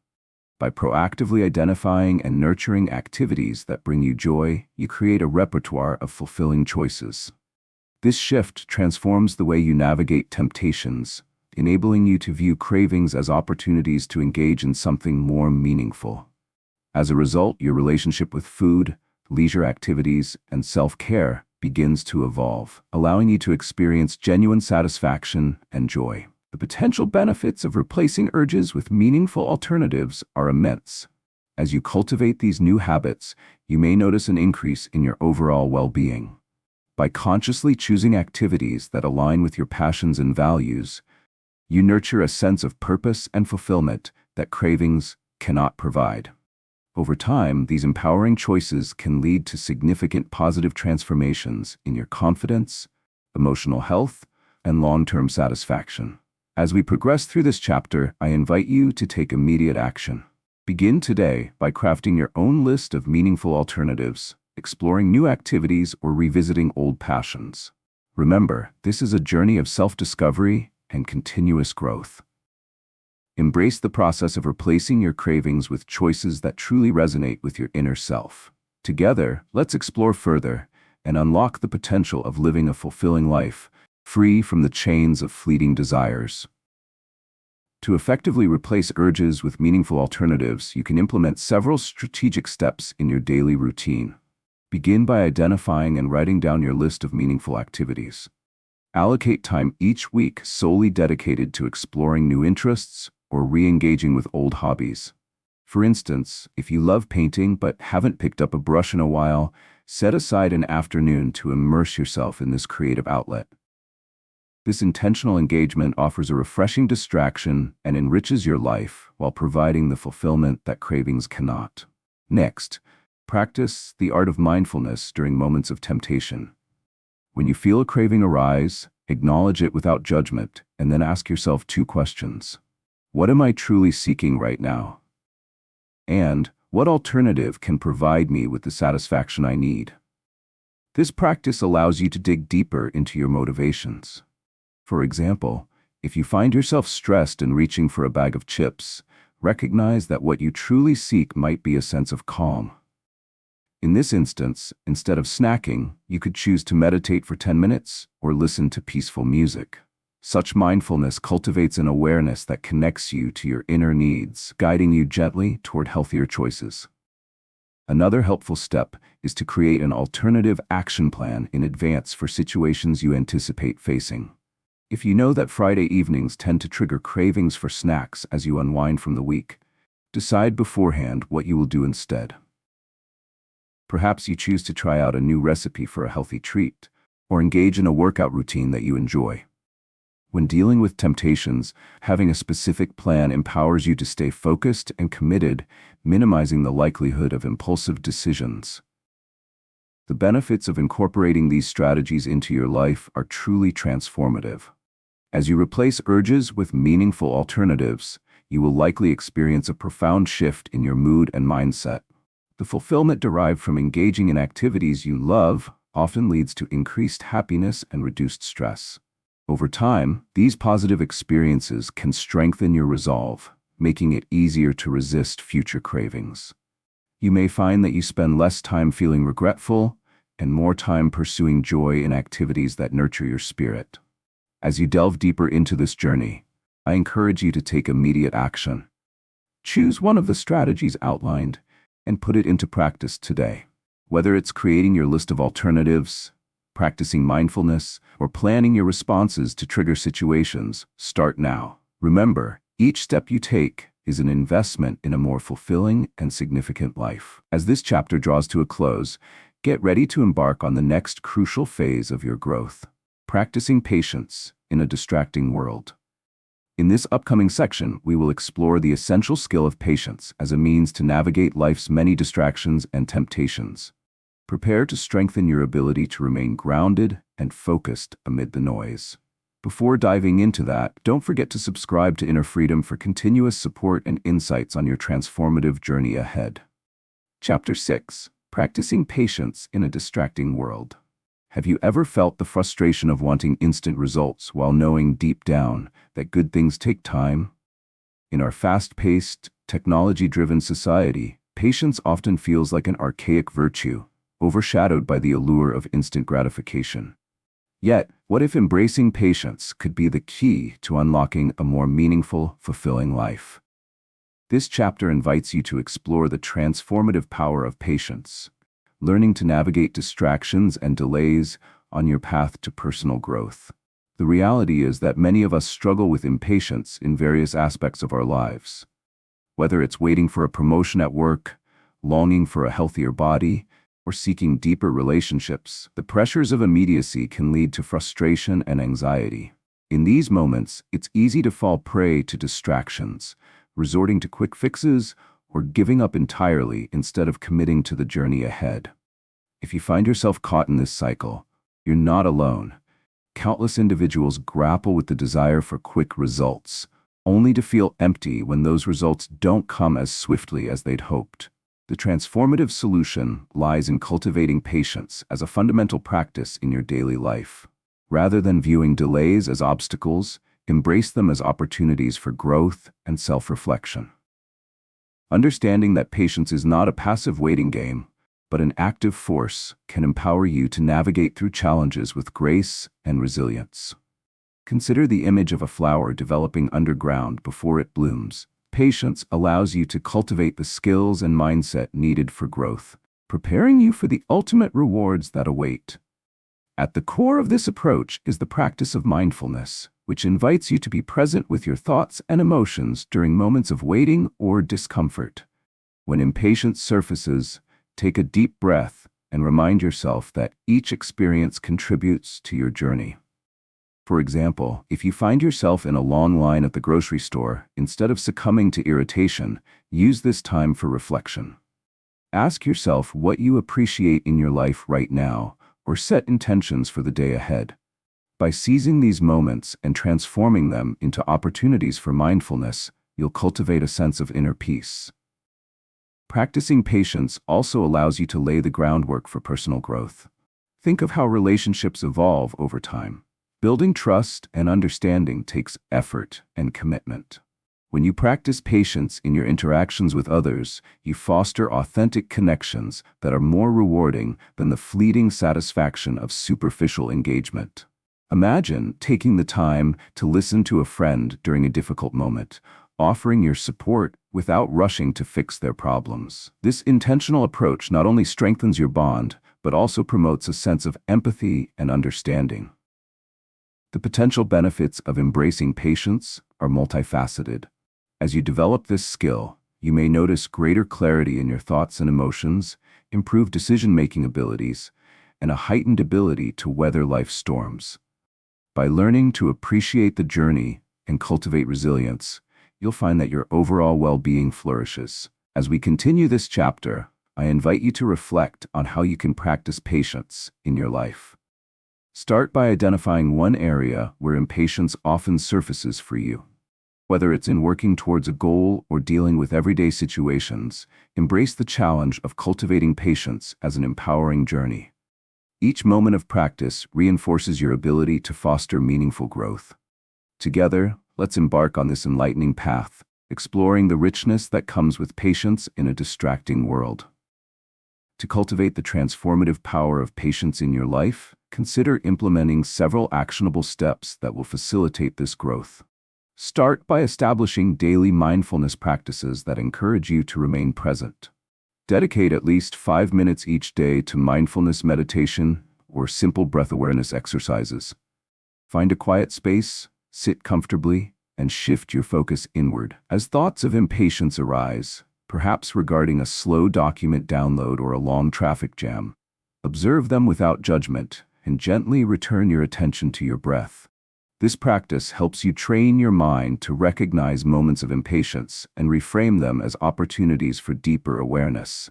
By proactively identifying and nurturing activities that bring you joy, you create a repertoire of fulfilling choices. This shift transforms the way you navigate temptations, enabling you to view cravings as opportunities to engage in something more meaningful. As a result, your relationship with food, leisure activities, and self-care begins to evolve, allowing you to experience genuine satisfaction and joy. The potential benefits of replacing urges with meaningful alternatives are immense. As you cultivate these new habits, you may notice an increase in your overall well-being. By consciously choosing activities that align with your passions and values, you nurture a sense of purpose and fulfillment that cravings cannot provide. Over time, these empowering choices can lead to significant positive transformations in your confidence, emotional health, and long-term satisfaction. As we progress through this chapter, I invite you to take immediate action. Begin today by crafting your own list of meaningful alternatives, exploring new activities, or revisiting old passions. Remember, this is a journey of self-discovery and continuous growth. Embrace the process of replacing your cravings with choices that truly resonate with your inner self. Together, let's explore further and unlock the potential of living a fulfilling life, free from the chains of fleeting desires. To effectively replace urges with meaningful alternatives, you can implement several strategic steps in your daily routine. Begin by identifying and writing down your list of meaningful activities. Allocate time each week solely dedicated to exploring new interests or re-engaging with old hobbies. For instance, if you love painting but haven't picked up a brush in a while, set aside an afternoon to immerse yourself in this creative outlet. This intentional engagement offers a refreshing distraction and enriches your life while providing the fulfillment that cravings cannot. Next, practice the art of mindfulness during moments of temptation. When you feel a craving arise, acknowledge it without judgment, and then ask yourself two questions. What am I truly seeking right now? And what alternative can provide me with the satisfaction I need? This practice allows you to dig deeper into your motivations. For example, if you find yourself stressed and reaching for a bag of chips, recognize that what you truly seek might be a sense of calm. In this instance, instead of snacking, you could choose to meditate for 10 minutes or listen to peaceful music. Such mindfulness cultivates an awareness that connects you to your inner needs, guiding you gently toward healthier choices. Another helpful step is to create an alternative action plan in advance for situations you anticipate facing. If you know that Friday evenings tend to trigger cravings for snacks as you unwind from the week, decide beforehand what you will do instead. Perhaps you choose to try out a new recipe for a healthy treat, or engage in a workout routine that you enjoy. When dealing with temptations, having a specific plan empowers you to stay focused and committed, minimizing the likelihood of impulsive decisions. The benefits of incorporating these strategies into your life are truly transformative. As you replace urges with meaningful alternatives, you will likely experience a profound shift in your mood and mindset. The fulfillment derived from engaging in activities you love often leads to increased happiness and reduced stress. Over time, these positive experiences can strengthen your resolve, making it easier to resist future cravings. You may find that you spend less time feeling regretful and more time pursuing joy in activities that nurture your spirit. As you delve deeper into this journey, I encourage you to take immediate action. Choose one of the strategies outlined and put it into practice today. Whether it's creating your list of alternatives, practicing mindfulness, or planning your responses to trigger situations, start now. Remember, each step you take is an investment in a more fulfilling and significant life. As this chapter draws to a close, get ready to embark on the next crucial phase of your growth: practicing patience in a distracting world. In this upcoming section, we will explore the essential skill of patience as a means to navigate life's many distractions and temptations. Prepare to strengthen your ability to remain grounded and focused amid the noise. Before diving into that, don't forget to subscribe to Inner Freedom for continuous support and insights on your transformative journey ahead. Chapter 6: Practicing Patience in a Distracting World. Have you ever felt the frustration of wanting instant results while knowing deep down that good things take time? In our fast-paced, technology-driven society, patience often feels like an archaic virtue, overshadowed by the allure of instant gratification. Yet, what if embracing patience could be the key to unlocking a more meaningful, fulfilling life? This chapter invites you to explore the transformative power of patience, learning to navigate distractions and delays on your path to personal growth. The reality is that many of us struggle with impatience in various aspects of our lives. Whether it's waiting for a promotion at work, longing for a healthier body, or seeking deeper relationships, the pressures of immediacy can lead to frustration and anxiety. In these moments, it's easy to fall prey to distractions, resorting to quick fixes or giving up entirely instead of committing to the journey ahead. If you find yourself caught in this cycle, you're not alone. Countless individuals grapple with the desire for quick results, only to feel empty when those results don't come as swiftly as they'd hoped. The transformative solution lies in cultivating patience as a fundamental practice in your daily life. Rather than viewing delays as obstacles, embrace them as opportunities for growth and self-reflection. Understanding that patience is not a passive waiting game, but an active force, can empower you to navigate through challenges with grace and resilience. Consider the image of a flower developing underground before it blooms. Patience allows you to cultivate the skills and mindset needed for growth, preparing you for the ultimate rewards that await. At the core of this approach is the practice of mindfulness, which invites you to be present with your thoughts and emotions during moments of waiting or discomfort. When impatience surfaces, take a deep breath and remind yourself that each experience contributes to your journey. For example, if you find yourself in a long line at the grocery store, instead of succumbing to irritation, use this time for reflection. Ask yourself what you appreciate in your life right now, or set intentions for the day ahead. By seizing these moments and transforming them into opportunities for mindfulness, you'll cultivate a sense of inner peace. Practicing patience also allows you to lay the groundwork for personal growth. Think of how relationships evolve over time. Building trust and understanding takes effort and commitment. When you practice patience in your interactions with others, you foster authentic connections that are more rewarding than the fleeting satisfaction of superficial engagement. Imagine taking the time to listen to a friend during a difficult moment, offering your support without rushing to fix their problems. This intentional approach not only strengthens your bond, but also promotes a sense of empathy and understanding. The potential benefits of embracing patience are multifaceted. As you develop this skill, you may notice greater clarity in your thoughts and emotions, improved decision-making abilities, and a heightened ability to weather life's storms. By learning to appreciate the journey and cultivate resilience, you'll find that your overall well-being flourishes. As we continue this chapter, I invite you to reflect on how you can practice patience in your life. Start by identifying one area where impatience often surfaces for you. Whether it's in working towards a goal or dealing with everyday situations, embrace the challenge of cultivating patience as an empowering journey. Each moment of practice reinforces your ability to foster meaningful growth. Together, let's embark on this enlightening path, exploring the richness that comes with patience in a distracting world. To cultivate the transformative power of patience in your life, consider implementing several actionable steps that will facilitate this growth. Start by establishing daily mindfulness practices that encourage you to remain present. Dedicate at least 5 minutes each day to mindfulness meditation or simple breath awareness exercises. Find a quiet space, sit comfortably, and shift your focus inward. As thoughts of impatience arise, perhaps regarding a slow document download or a long traffic jam, observe them without judgment and gently return your attention to your breath. This practice helps you train your mind to recognize moments of impatience and reframe them as opportunities for deeper awareness.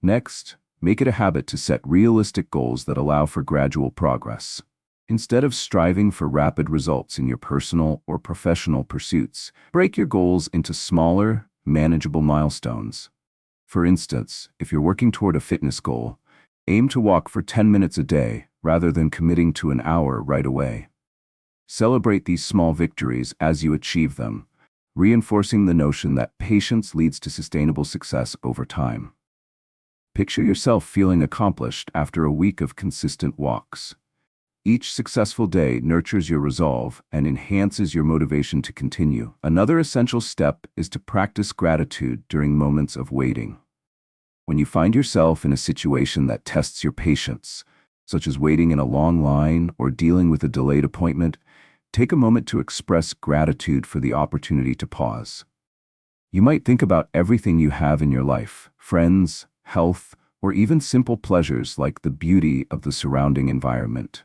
Next, make it a habit to set realistic goals that allow for gradual progress. Instead of striving for rapid results in your personal or professional pursuits, break your goals into smaller, manageable milestones. For instance, if you're working toward a fitness goal, aim to walk for 10 minutes a day rather than committing to an hour right away. Celebrate these small victories as you achieve them, reinforcing the notion that patience leads to sustainable success over time. Picture yourself feeling accomplished after a week of consistent walks. Each successful day nurtures your resolve and enhances your motivation to continue. Another essential step is to practice gratitude during moments of waiting. When you find yourself in a situation that tests your patience, such as waiting in a long line or dealing with a delayed appointment, take a moment to express gratitude for the opportunity to pause. You might think about everything you have in your life, friends, health, or even simple pleasures like the beauty of the surrounding environment.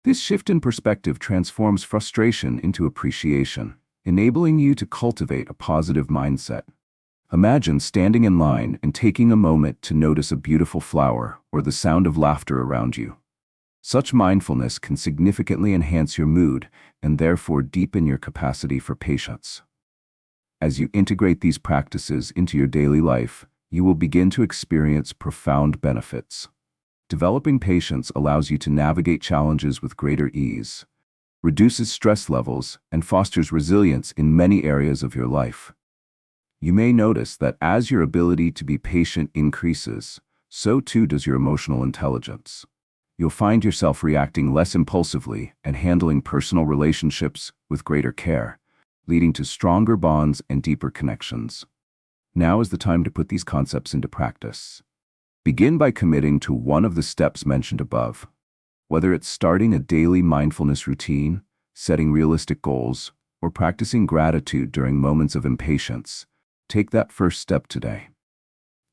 This shift in perspective transforms frustration into appreciation, enabling you to cultivate a positive mindset. Imagine standing in line and taking a moment to notice a beautiful flower or the sound of laughter around you. Such mindfulness can significantly enhance your mood and therefore deepen your capacity for patience. As you integrate these practices into your daily life, you will begin to experience profound benefits. Developing patience allows you to navigate challenges with greater ease, reduces stress levels, and fosters resilience in many areas of your life. You may notice that as your ability to be patient increases, so too does your emotional intelligence. You'll find yourself reacting less impulsively and handling personal relationships with greater care, leading to stronger bonds and deeper connections. Now is the time to put these concepts into practice. Begin by committing to one of the steps mentioned above. Whether it's starting a daily mindfulness routine, setting realistic goals, or practicing gratitude during moments of impatience, take that first step today.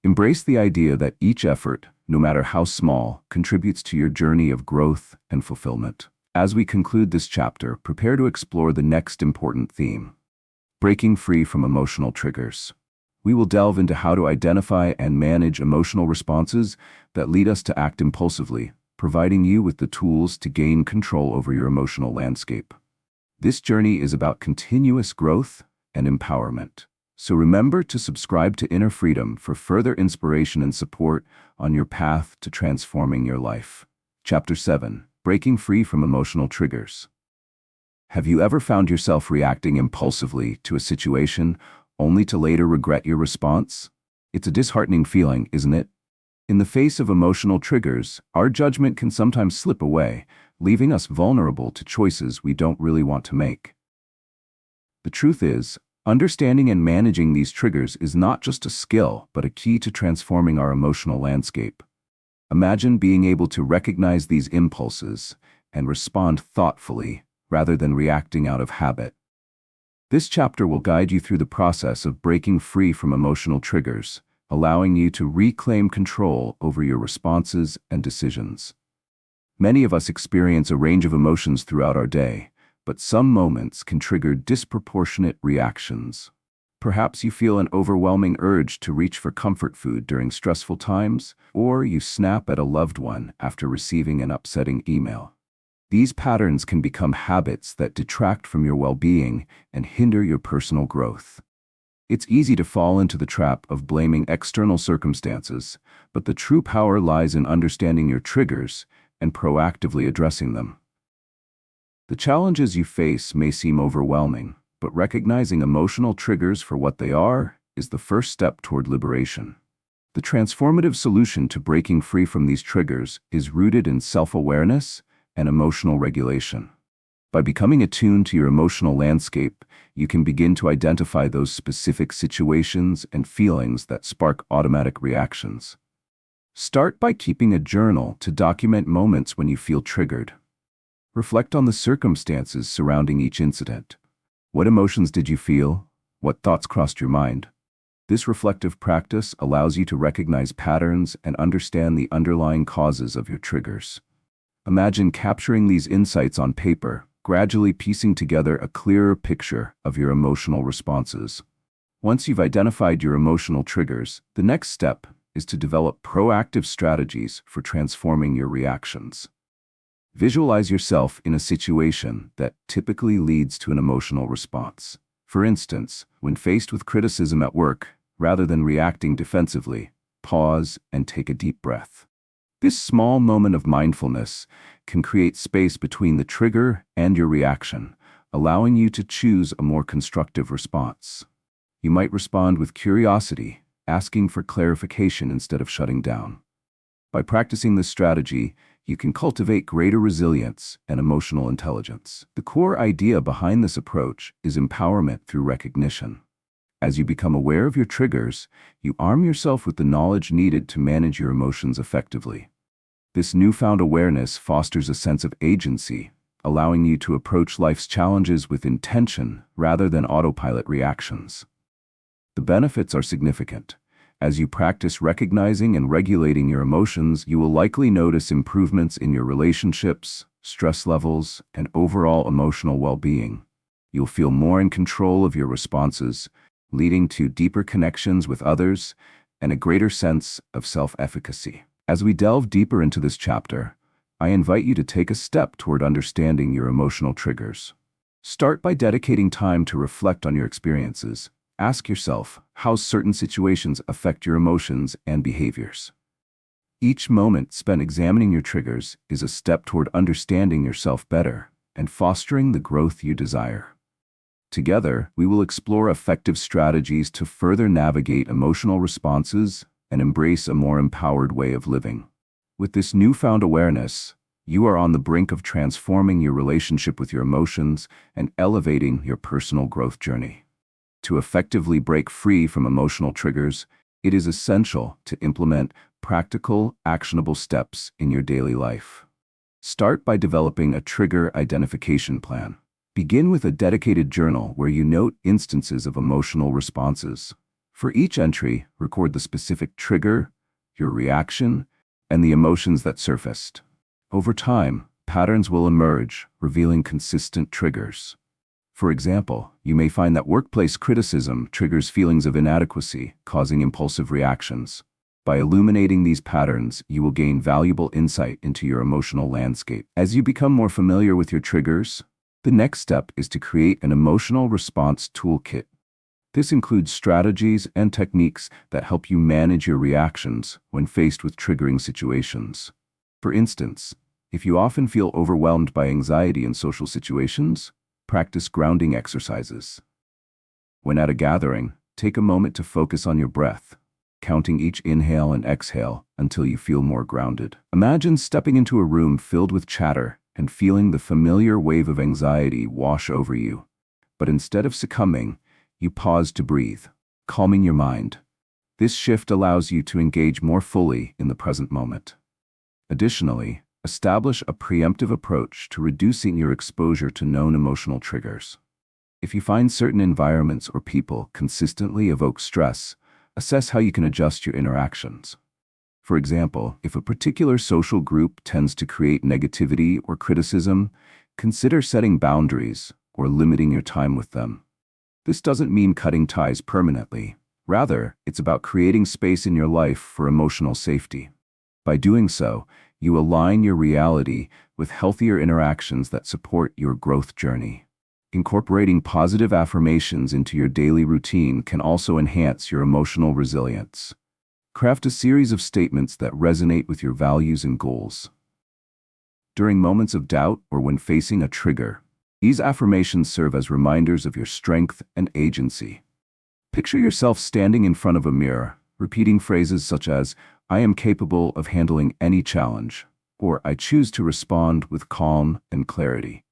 Embrace the idea that each effort, no matter how small, contributes to your journey of growth and fulfillment. As we conclude this chapter, prepare to explore the next important theme: breaking free from emotional triggers. We will delve into how to identify and manage emotional responses that lead us to act impulsively, providing you with the tools to gain control over your emotional landscape. This journey is about continuous growth and empowerment. So remember to subscribe to Inner Freedom for further inspiration and support on your path to transforming your life. Chapter 7: Breaking Free from Emotional Triggers. Have you ever found yourself reacting impulsively to a situation only to later regret your response? It's a disheartening feeling, isn't it? In the face of emotional triggers, our judgment can sometimes slip away, leaving us vulnerable to choices we don't really want to make. The truth is, understanding and managing these triggers is not just a skill, but a key to transforming our emotional landscape. Imagine being able to recognize these impulses and respond thoughtfully rather than reacting out of habit. This chapter will guide you through the process of breaking free from emotional triggers, allowing you to reclaim control over your responses and decisions. Many of us experience a range of emotions throughout our day, but some moments can trigger disproportionate reactions. Perhaps you feel an overwhelming urge to reach for comfort food during stressful times, or you snap at a loved one after receiving an upsetting email. These patterns can become habits that detract from your well-being and hinder your personal growth. It's easy to fall into the trap of blaming external circumstances, but the true power lies in understanding your triggers and proactively addressing them. The challenges you face may seem overwhelming, but recognizing emotional triggers for what they are is the first step toward liberation. The transformative solution to breaking free from these triggers is rooted in self-awareness and emotional regulation. By becoming attuned to your emotional landscape, you can begin to identify those specific situations and feelings that spark automatic reactions. Start by keeping a journal to document moments when you feel triggered. Reflect on the circumstances surrounding each incident. What emotions did you feel? What thoughts crossed your mind? This reflective practice allows you to recognize patterns and understand the underlying causes of your triggers. Imagine capturing these insights on paper, gradually piecing together a clearer picture of your emotional responses. Once you've identified your emotional triggers, the next step is to develop proactive strategies for transforming your reactions. Visualize yourself in a situation that typically leads to an emotional response. For instance, when faced with criticism at work, rather than reacting defensively, pause and take a deep breath. This small moment of mindfulness can create space between the trigger and your reaction, allowing you to choose a more constructive response. You might respond with curiosity, asking for clarification instead of shutting down. By practicing this strategy, you can cultivate greater resilience and emotional intelligence. The core idea behind this approach is empowerment through recognition. As you become aware of your triggers, you arm yourself with the knowledge needed to manage your emotions effectively. This newfound awareness fosters a sense of agency, allowing you to approach life's challenges with intention rather than autopilot reactions. The benefits are significant. As you practice recognizing and regulating your emotions, you will likely notice improvements in your relationships, stress levels, and overall emotional well-being. You'll feel more in control of your responses, leading to deeper connections with others and a greater sense of self-efficacy. As we delve deeper into this chapter, I invite you to take a step toward understanding your emotional triggers. Start by dedicating time to reflect on your experiences. Ask yourself how certain situations affect your emotions and behaviors. Each moment spent examining your triggers is a step toward understanding yourself better and fostering the growth you desire. Together, we will explore effective strategies to further navigate emotional responses and embrace a more empowered way of living. With this newfound awareness, you are on the brink of transforming your relationship with your emotions and elevating your personal growth journey. To effectively break free from emotional triggers, it is essential to implement practical, actionable steps in your daily life. Start by developing a trigger identification plan. Begin with a dedicated journal where you note instances of emotional responses. For each entry, record the specific trigger, your reaction, and the emotions that surfaced. Over time, patterns will emerge, revealing consistent triggers. For example, you may find that workplace criticism triggers feelings of inadequacy, causing impulsive reactions. By illuminating these patterns, you will gain valuable insight into your emotional landscape. As you become more familiar with your triggers, the next step is to create an emotional response toolkit. This includes strategies and techniques that help you manage your reactions when faced with triggering situations. For instance, if you often feel overwhelmed by anxiety in social situations, practice grounding exercises. When at a gathering, take a moment to focus on your breath, counting each inhale and exhale until you feel more grounded. Imagine stepping into a room filled with chatter and feeling the familiar wave of anxiety wash over you. But instead of succumbing, you pause to breathe, calming your mind. This shift allows you to engage more fully in the present moment. Additionally, establish a preemptive approach to reducing your exposure to known emotional triggers. If you find certain environments or people consistently evoke stress, assess how you can adjust your interactions. For example, if a particular social group tends to create negativity or criticism, consider setting boundaries or limiting your time with them. This doesn't mean cutting ties permanently. Rather, it's about creating space in your life for emotional safety. By doing so, you align your reality with healthier interactions that support your growth journey. Incorporating positive affirmations into your daily routine can also enhance your emotional resilience. Craft a series of statements that resonate with your values and goals. During moments of doubt or when facing a trigger, these affirmations serve as reminders of your strength and agency. Picture yourself standing in front of a mirror, repeating phrases such as, "I am capable of handling any challenge," or "I choose to respond with calm and clarity."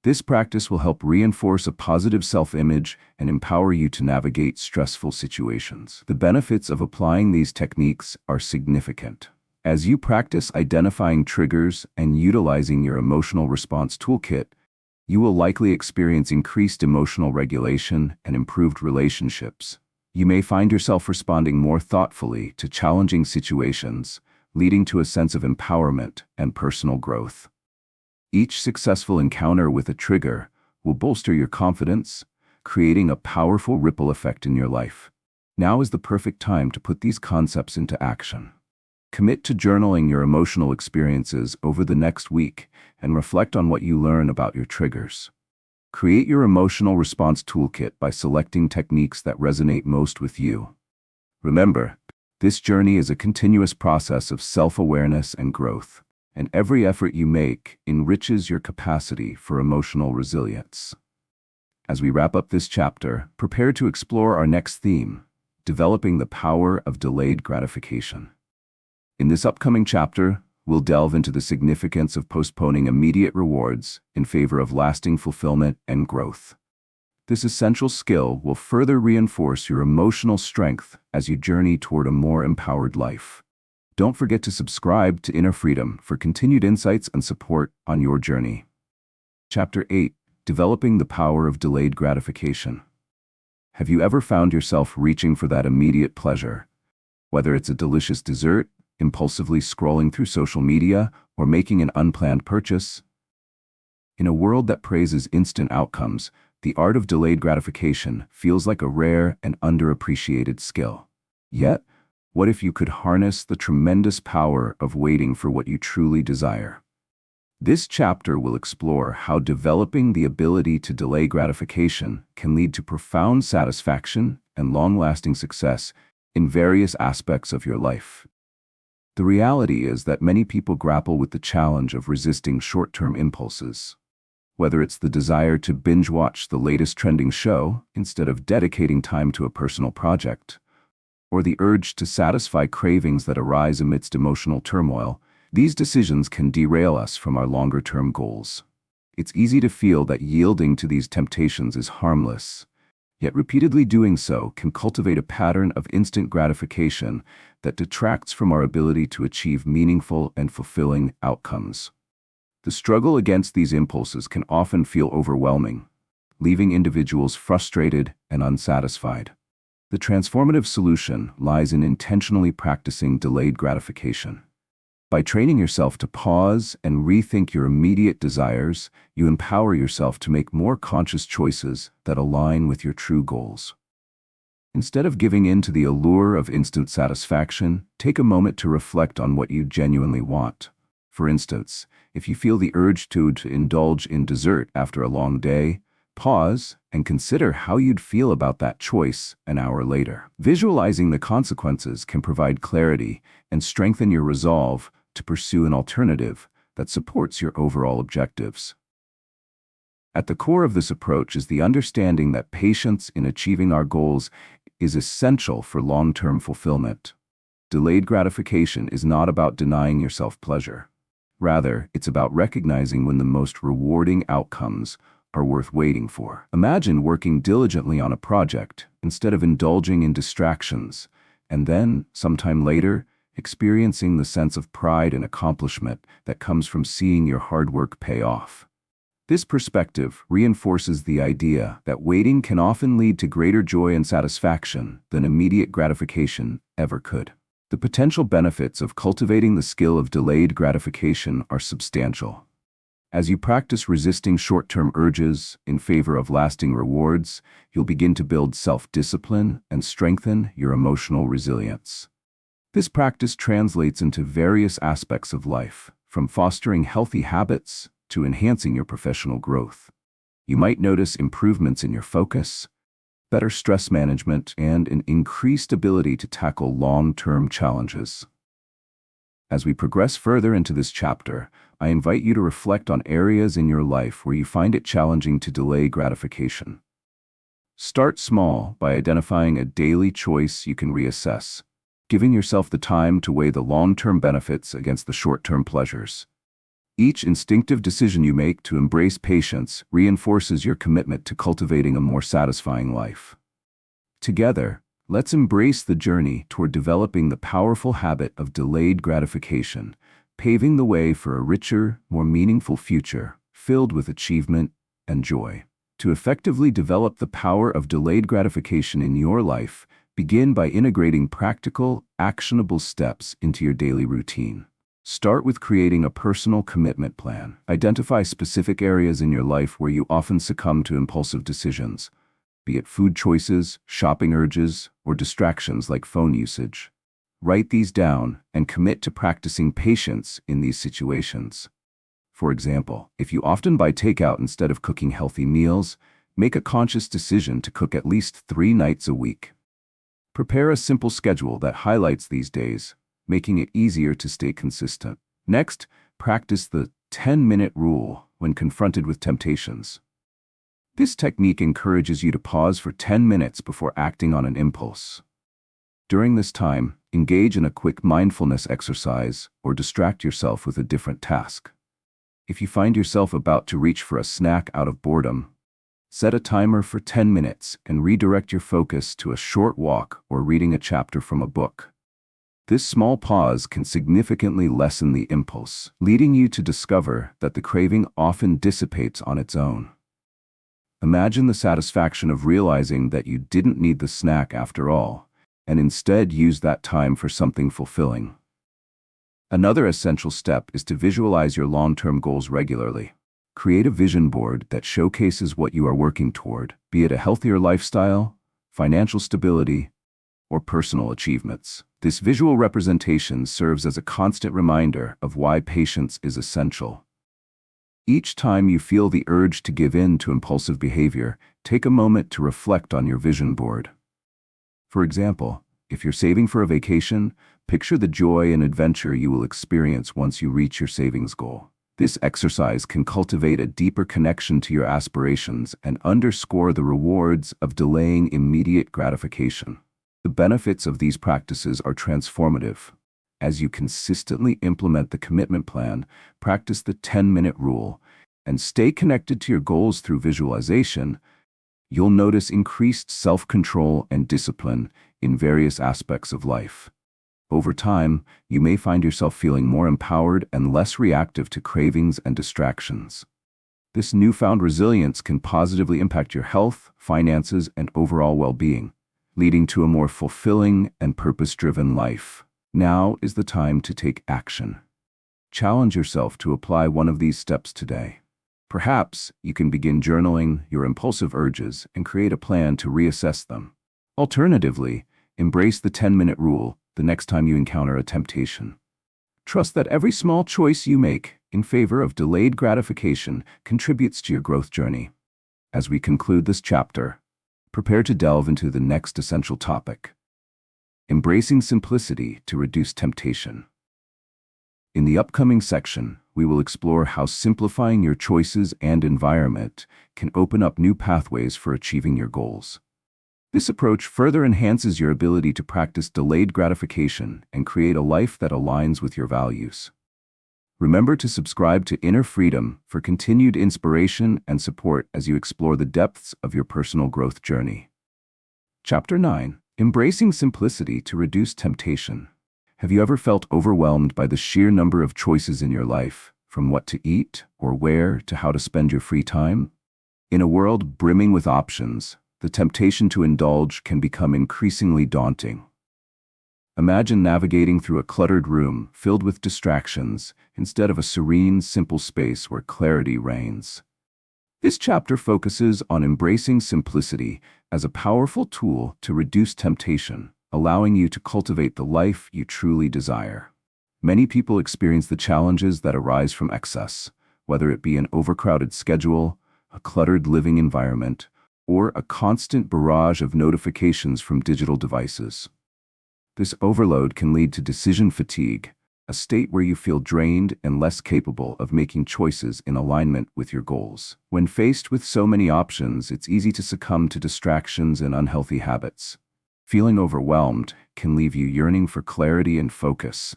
This practice will help reinforce a positive self-image and empower you to navigate stressful situations. The benefits of applying these techniques are significant. As you practice identifying triggers and utilizing your emotional response toolkit, you will likely experience increased emotional regulation and improved relationships. You may find yourself responding more thoughtfully to challenging situations, leading to a sense of empowerment and personal growth. Each successful encounter with a trigger will bolster your confidence, creating a powerful ripple effect in your life. Now is the perfect time to put these concepts into action. Commit to journaling your emotional experiences over the next week and reflect on what you learn about your triggers. Create your emotional response toolkit by selecting techniques that resonate most with you. Remember, this journey is a continuous process of self-awareness and growth, and every effort you make enriches your capacity for emotional resilience. As we wrap up this chapter, prepare to explore our next theme, developing the power of delayed gratification. In this upcoming chapter, we'll delve into the significance of postponing immediate rewards in favor of lasting fulfillment and growth. This essential skill will further reinforce your emotional strength as you journey toward a more empowered life. Don't forget to subscribe to Inner Freedom for continued insights and support on your journey. Chapter 8: Developing the Power of Delayed Gratification. Have you ever found yourself reaching for that immediate pleasure? Whether it's a delicious dessert, impulsively scrolling through social media, or making an unplanned purchase? In a world that praises instant outcomes, the art of delayed gratification feels like a rare and underappreciated skill. Yet, what if you could harness the tremendous power of waiting for what you truly desire? This chapter will explore how developing the ability to delay gratification can lead to profound satisfaction and long-lasting success in various aspects of your life. The reality is that many people grapple with the challenge of resisting short-term impulses. Whether it's the desire to binge-watch the latest trending show instead of dedicating time to a personal project, or the urge to satisfy cravings that arise amidst emotional turmoil, these decisions can derail us from our longer-term goals. It's easy to feel that yielding to these temptations is harmless, yet repeatedly doing so can cultivate a pattern of instant gratification that detracts from our ability to achieve meaningful and fulfilling outcomes. The struggle against these impulses can often feel overwhelming, leaving individuals frustrated and unsatisfied. The transformative solution lies in intentionally practicing delayed gratification. By training yourself to pause and rethink your immediate desires, you empower yourself to make more conscious choices that align with your true goals. Instead of giving in to the allure of instant satisfaction, take a moment to reflect on what you genuinely want. For instance, if you feel the urge to indulge in dessert after a long day, pause and consider how you'd feel about that choice an hour later. Visualizing the consequences can provide clarity and strengthen your resolve to pursue an alternative that supports your overall objectives. At the core of this approach is the understanding that patience in achieving our goals is essential for long-term fulfillment. Delayed gratification is not about denying yourself pleasure. Rather, it's about recognizing when the most rewarding outcomes are worth waiting for. Imagine working diligently on a project instead of indulging in distractions, and then, sometime later, experiencing the sense of pride and accomplishment that comes from seeing your hard work pay off. This perspective reinforces the idea that waiting can often lead to greater joy and satisfaction than immediate gratification ever could. The potential benefits of cultivating the skill of delayed gratification are substantial. As you practice resisting short-term urges in favor of lasting rewards, you'll begin to build self-discipline and strengthen your emotional resilience. This practice translates into various aspects of life, from fostering healthy habits to enhancing your professional growth. You might notice improvements in your focus, better stress management, and an increased ability to tackle long-term challenges. As we progress further into this chapter, I invite you to reflect on areas in your life where you find it challenging to delay gratification. Start small by identifying a daily choice you can reassess, giving yourself the time to weigh the long-term benefits against the short-term pleasures. Each instinctive decision you make to embrace patience reinforces your commitment to cultivating a more satisfying life. Together, let's embrace the journey toward developing the powerful habit of delayed gratification, paving the way for a richer, more meaningful future filled with achievement and joy. To effectively develop the power of delayed gratification in your life, begin by integrating practical, actionable steps into your daily routine. Start with creating a personal commitment plan. Identify specific areas in your life where you often succumb to impulsive decisions, be it food choices, shopping urges, or distractions like phone usage. Write these down and commit to practicing patience in these situations. For example, if you often buy takeout instead of cooking healthy meals, make a conscious decision to cook at least 3 nights a week. Prepare a simple schedule that highlights these days, making it easier to stay consistent. Next, practice the 10-minute rule when confronted with temptations. This technique encourages you to pause for 10 minutes before acting on an impulse. During this time, engage in a quick mindfulness exercise or distract yourself with a different task. If you find yourself about to reach for a snack out of boredom, set a timer for 10 minutes and redirect your focus to a short walk or reading a chapter from a book. This small pause can significantly lessen the impulse, leading you to discover that the craving often dissipates on its own. Imagine the satisfaction of realizing that you didn't need the snack after all, and instead use that time for something fulfilling. Another essential step is to visualize your long-term goals regularly. Create a vision board that showcases what you are working toward, be it a healthier lifestyle, financial stability, or personal achievements. This visual representation serves as a constant reminder of why patience is essential. Each time you feel the urge to give in to impulsive behavior, take a moment to reflect on your vision board. For example, if you're saving for a vacation, picture the joy and adventure you will experience once you reach your savings goal. This exercise can cultivate a deeper connection to your aspirations and underscore the rewards of delaying immediate gratification. The benefits of these practices are transformative. As you consistently implement the commitment plan, practice the 10-minute rule, and stay connected to your goals through visualization, you'll notice increased self-control and discipline in various aspects of life. Over time, you may find yourself feeling more empowered and less reactive to cravings and distractions. This newfound resilience can positively impact your health, finances, and overall well-being, leading to a more fulfilling and purpose-driven life. Now is the time to take action. Challenge yourself to apply one of these steps today. Perhaps you can begin journaling your impulsive urges and create a plan to reassess them. Alternatively, embrace the 10-minute rule the next time you encounter a temptation. Trust that every small choice you make in favor of delayed gratification contributes to your growth journey. As we conclude this chapter, prepare to delve into the next essential topic: embracing simplicity to reduce temptation. In the upcoming section, we will explore how simplifying your choices and environment can open up new pathways for achieving your goals. This approach further enhances your ability to practice delayed gratification and create a life that aligns with your values. Remember to subscribe to Inner Freedom for continued inspiration and support as you explore the depths of your personal growth journey. Chapter 9: Embracing Simplicity to Reduce Temptation. Have you ever felt overwhelmed by the sheer number of choices in your life, from what to eat or wear to how to spend your free time? In a world brimming with options, the temptation to indulge can become increasingly daunting. Imagine navigating through a cluttered room filled with distractions instead of a serene, simple space where clarity reigns. This chapter focuses on embracing simplicity as a powerful tool to reduce temptation, allowing you to cultivate the life you truly desire. Many people experience the challenges that arise from excess, whether it be an overcrowded schedule, a cluttered living environment, or a constant barrage of notifications from digital devices. This overload can lead to decision fatigue, a state where you feel drained and less capable of making choices in alignment with your goals. When faced with so many options, it's easy to succumb to distractions and unhealthy habits. Feeling overwhelmed can leave you yearning for clarity and focus,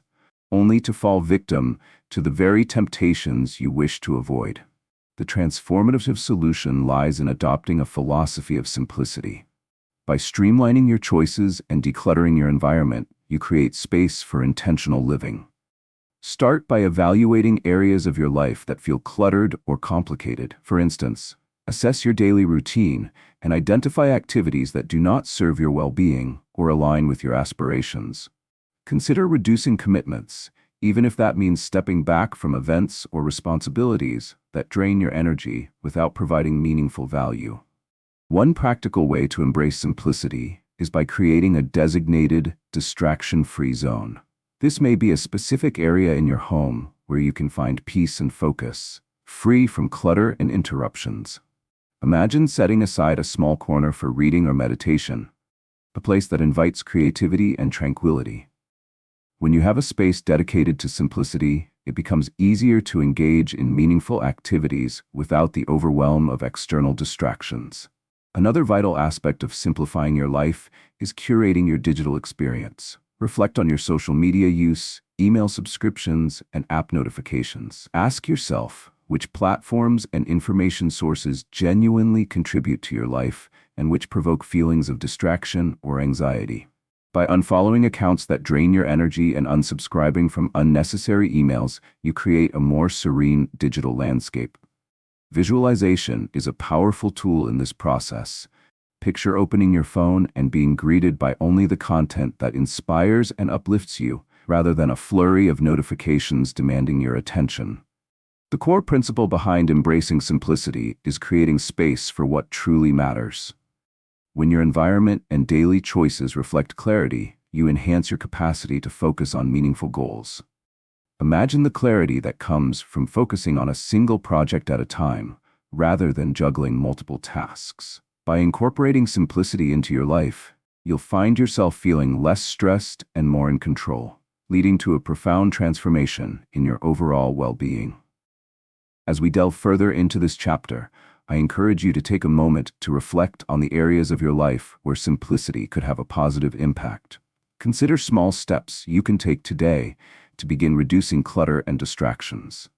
only to fall victim to the very temptations you wish to avoid. The transformative solution lies in adopting a philosophy of simplicity. By streamlining your choices and decluttering your environment, you create space for intentional living. Start by evaluating areas of your life that feel cluttered or complicated. For instance, assess your daily routine and identify activities that do not serve your well-being or align with your aspirations. Consider reducing commitments, even if that means stepping back from events or responsibilities that drain your energy without providing meaningful value. One practical way to embrace simplicity is by creating a designated, distraction-free zone. This may be a specific area in your home where you can find peace and focus, free from clutter and interruptions. Imagine setting aside a small corner for reading or meditation, a place that invites creativity and tranquility. When you have a space dedicated to simplicity, it becomes easier to engage in meaningful activities without the overwhelm of external distractions. Another vital aspect of simplifying your life is curating your digital experience. Reflect on your social media use, email subscriptions, and app notifications. Ask yourself which platforms and information sources genuinely contribute to your life and which provoke feelings of distraction or anxiety. By unfollowing accounts that drain your energy and unsubscribing from unnecessary emails, you create a more serene digital landscape. Visualization is a powerful tool in this process. Picture opening your phone and being greeted by only the content that inspires and uplifts you, rather than a flurry of notifications demanding your attention. The core principle behind embracing simplicity is creating space for what truly matters. When your environment and daily choices reflect clarity, you enhance your capacity to focus on meaningful goals. Imagine the clarity that comes from focusing on a single project at a time, rather than juggling multiple tasks. By incorporating simplicity into your life, you'll find yourself feeling less stressed and more in control, leading to a profound transformation in your overall well-being. As we delve further into this chapter, I encourage you to take a moment to reflect on the areas of your life where simplicity could have a positive impact. Consider small steps you can take today to begin reducing clutter and distractions.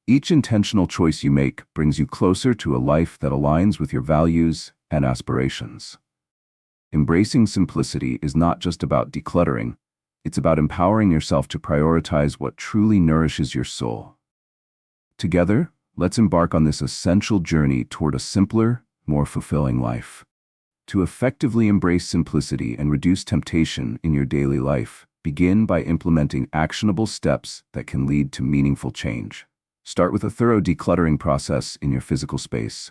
Each intentional choice you make brings you closer to a life that aligns with your values and aspirations. Embracing simplicity is not just about decluttering, it's about empowering yourself to prioritize what truly nourishes your soul. Together, let's embark on this essential journey toward a simpler, more fulfilling life. To effectively embrace simplicity and reduce temptation in your daily life, Begin by implementing actionable steps that can lead to meaningful change. Start with a thorough decluttering process in your physical space.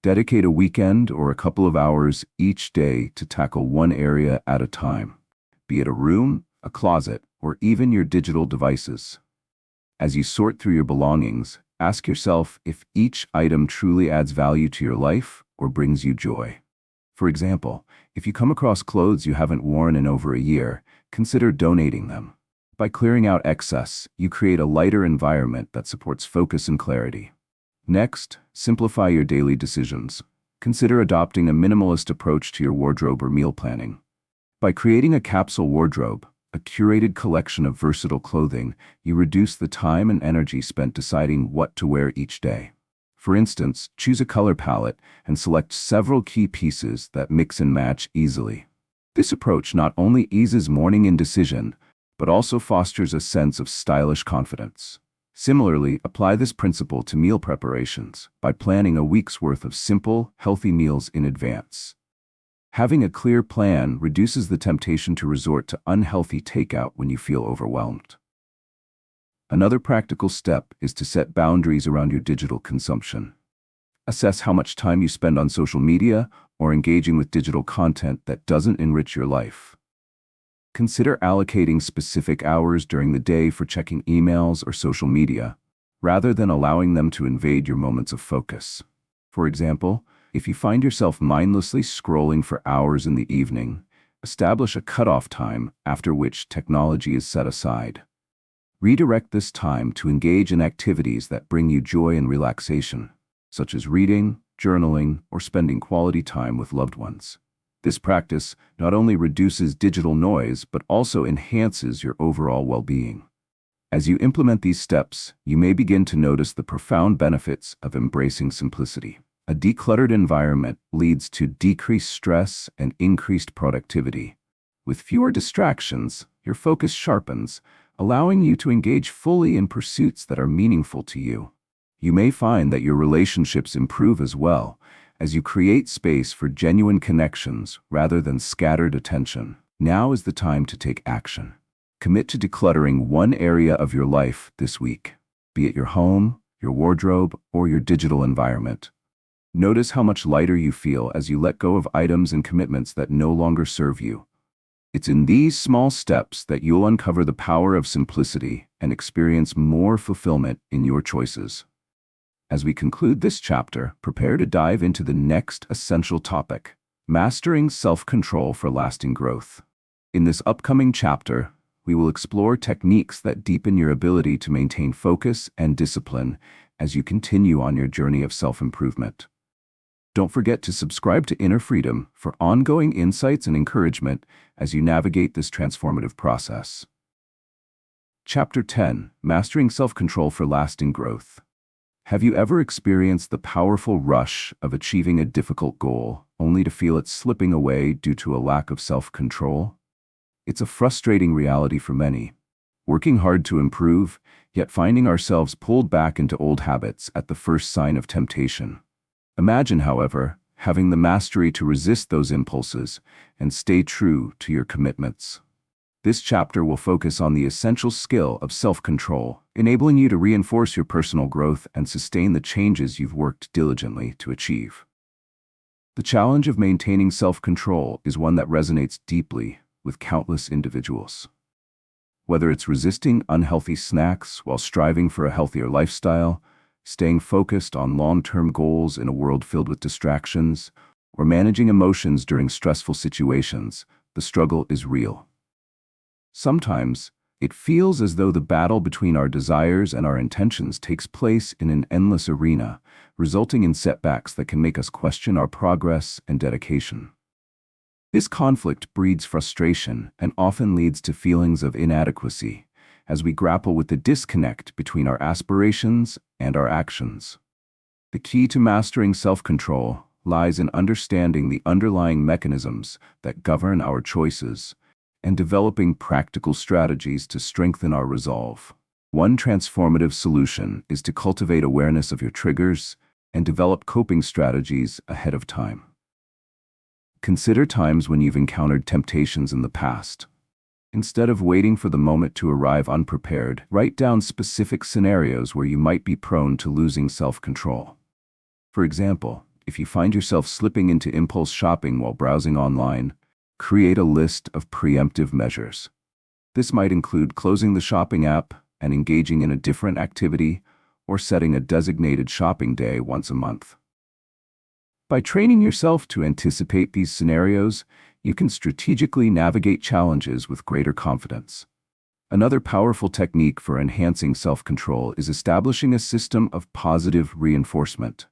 Dedicate a weekend or a couple of hours each day to tackle one area at a time, be it a room, a closet, or even your digital devices. As you sort through your belongings, ask yourself if each item truly adds value to your life or brings you joy. For example, if you come across clothes you haven't worn in over a year, consider donating them. By clearing out excess, you create a lighter environment that supports focus and clarity. Next, simplify your daily decisions. Consider adopting a minimalist approach to your wardrobe or meal planning. By creating a capsule wardrobe, a curated collection of versatile clothing, you reduce the time and energy spent deciding what to wear each day. For instance, choose a color palette and select several key pieces that mix and match easily. This approach not only eases morning indecision, but also fosters a sense of stylish confidence. Similarly, apply this principle to meal preparations by planning a week's worth of simple, healthy meals in advance. Having a clear plan reduces the temptation to resort to unhealthy takeout when you feel overwhelmed. Another practical step is to set boundaries around your digital consumption. Assess how much time you spend on social media or engaging with digital content that doesn't enrich your life. Consider allocating specific hours during the day for checking emails or social media, rather than allowing them to invade your moments of focus. For example, if you find yourself mindlessly scrolling for hours in the evening, establish a cutoff time after which technology is set aside. Redirect this time to engage in activities that bring you joy and relaxation, such as reading, journaling, or spending quality time with loved ones. This practice not only reduces digital noise, but also enhances your overall well-being. As you implement these steps, you may begin to notice the profound benefits of embracing simplicity. A decluttered environment leads to decreased stress and increased productivity. With fewer distractions, your focus sharpens, allowing you to engage fully in pursuits that are meaningful to you. You may find that your relationships improve as well, as you create space for genuine connections rather than scattered attention. Now is the time to take action. Commit to decluttering one area of your life this week, be it your home, your wardrobe, or your digital environment. Notice how much lighter you feel as you let go of items and commitments that no longer serve you. It's in these small steps that you'll uncover the power of simplicity and experience more fulfillment in your choices. As we conclude this chapter, prepare to dive into the next essential topic, mastering self-control for lasting growth. In this upcoming chapter, we will explore techniques that deepen your ability to maintain focus and discipline as you continue on your journey of self-improvement. Don't forget to subscribe to Inner Freedom for ongoing insights and encouragement as you navigate this transformative process. Chapter 10: Mastering Self-Control for Lasting Growth. Have you ever experienced the powerful rush of achieving a difficult goal, only to feel it slipping away due to a lack of self-control? It's a frustrating reality for many. Working hard to improve, yet finding ourselves pulled back into old habits at the first sign of temptation. Imagine, however, having the mastery to resist those impulses and stay true to your commitments. This chapter will focus on the essential skill of self-control, enabling you to reinforce your personal growth and sustain the changes you've worked diligently to achieve. The challenge of maintaining self-control is one that resonates deeply with countless individuals. Whether it's resisting unhealthy snacks while striving for a healthier lifestyle, staying focused on long-term goals in a world filled with distractions, or managing emotions during stressful situations, the struggle is real. Sometimes, it feels as though the battle between our desires and our intentions takes place in an endless arena, resulting in setbacks that can make us question our progress and dedication. This conflict breeds frustration and often leads to feelings of inadequacy as we grapple with the disconnect between our aspirations and our actions. The key to mastering self-control lies in understanding the underlying mechanisms that govern our choices and developing practical strategies to strengthen our resolve. One transformative solution is to cultivate awareness of your triggers and develop coping strategies ahead of time. Consider times when you've encountered temptations in the past. Instead of waiting for the moment to arrive unprepared, write down specific scenarios where you might be prone to losing self-control. For example, if you find yourself slipping into impulse shopping while browsing online, create a list of preemptive measures. This might include closing the shopping app and engaging in a different activity, or setting a designated shopping day once a month. By training yourself to anticipate these scenarios, you can strategically navigate challenges with greater confidence. Another powerful technique for enhancing self-control is establishing a system of positive reinforcement.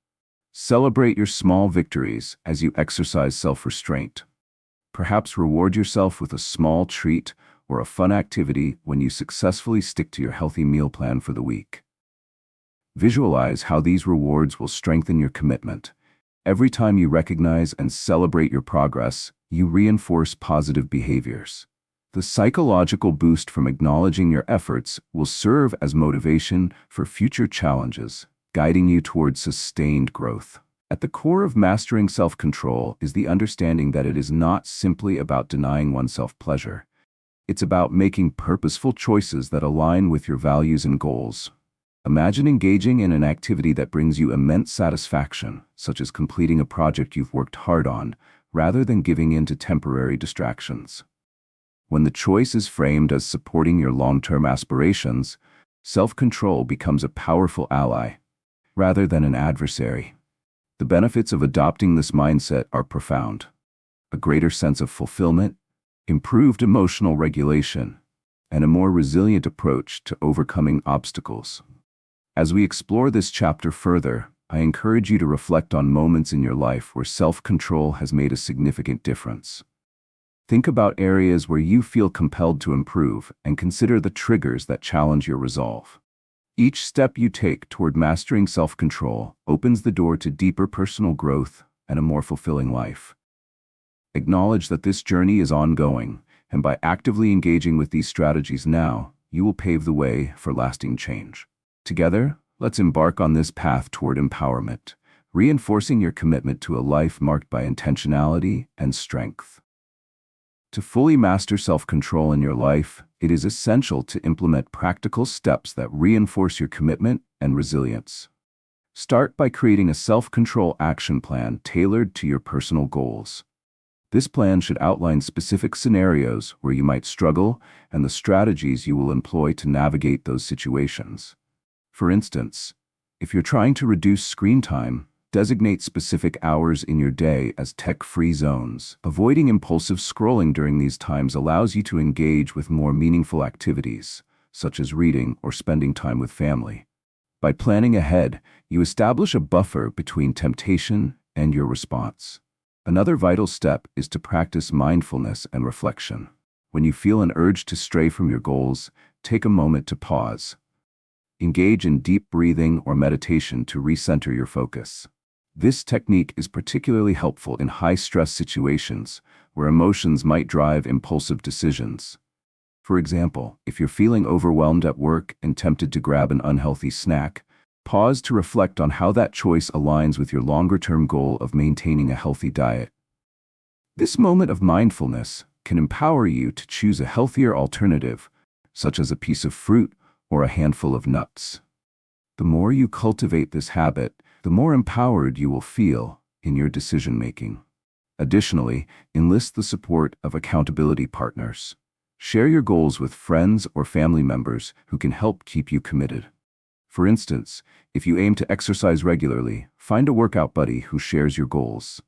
Celebrate your small victories as you exercise self-restraint. Perhaps reward yourself with a small treat or a fun activity when you successfully stick to your healthy meal plan for the week. Visualize how these rewards will strengthen your commitment. Every time you recognize and celebrate your progress, you reinforce positive behaviors. The psychological boost from acknowledging your efforts will serve as motivation for future challenges, guiding you towards sustained growth. At the core of mastering self-control is the understanding that it is not simply about denying oneself pleasure. It's about making purposeful choices that align with your values and goals. Imagine engaging in an activity that brings you immense satisfaction, such as completing a project you've worked hard on, rather than giving in to temporary distractions. When the choice is framed as supporting your long-term aspirations, self-control becomes a powerful ally, rather than an adversary. The benefits of adopting this mindset are profound. A greater sense of fulfillment, improved emotional regulation, and a more resilient approach to overcoming obstacles. As we explore this chapter further, I encourage you to reflect on moments in your life where self-control has made a significant difference. Think about areas where you feel compelled to improve and consider the triggers that challenge your resolve. Each step you take toward mastering self-control opens the door to deeper personal growth and a more fulfilling life. Acknowledge that this journey is ongoing, and by actively engaging with these strategies now, you will pave the way for lasting change. Together, let's embark on this path toward empowerment, reinforcing your commitment to a life marked by intentionality and strength. To fully master self-control in your life, it is essential to implement practical steps that reinforce your commitment and resilience. Start by creating a self-control action plan tailored to your personal goals. This plan should outline specific scenarios where you might struggle and the strategies you will employ to navigate those situations. For instance, if you're trying to reduce screen time, designate specific hours in your day as tech-free zones. Avoiding impulsive scrolling during these times allows you to engage with more meaningful activities, such as reading or spending time with family. By planning ahead, you establish a buffer between temptation and your response. Another vital step is to practice mindfulness and reflection. When you feel an urge to stray from your goals, take a moment to pause. Engage in deep breathing or meditation to recenter your focus. This technique is particularly helpful in high-stress situations where emotions might drive impulsive decisions. For example, if you're feeling overwhelmed at work and tempted to grab an unhealthy snack, pause to reflect on how that choice aligns with your longer-term goal of maintaining a healthy diet. This moment of mindfulness can empower you to choose a healthier alternative, such as a piece of fruit or a handful of nuts. The more you cultivate this habit, the more empowered you will feel in your decision-making. Additionally, enlist the support of accountability partners. Share your goals with friends or family members who can help keep you committed. For instance, if you aim to exercise regularly, find a workout buddy who shares your goals.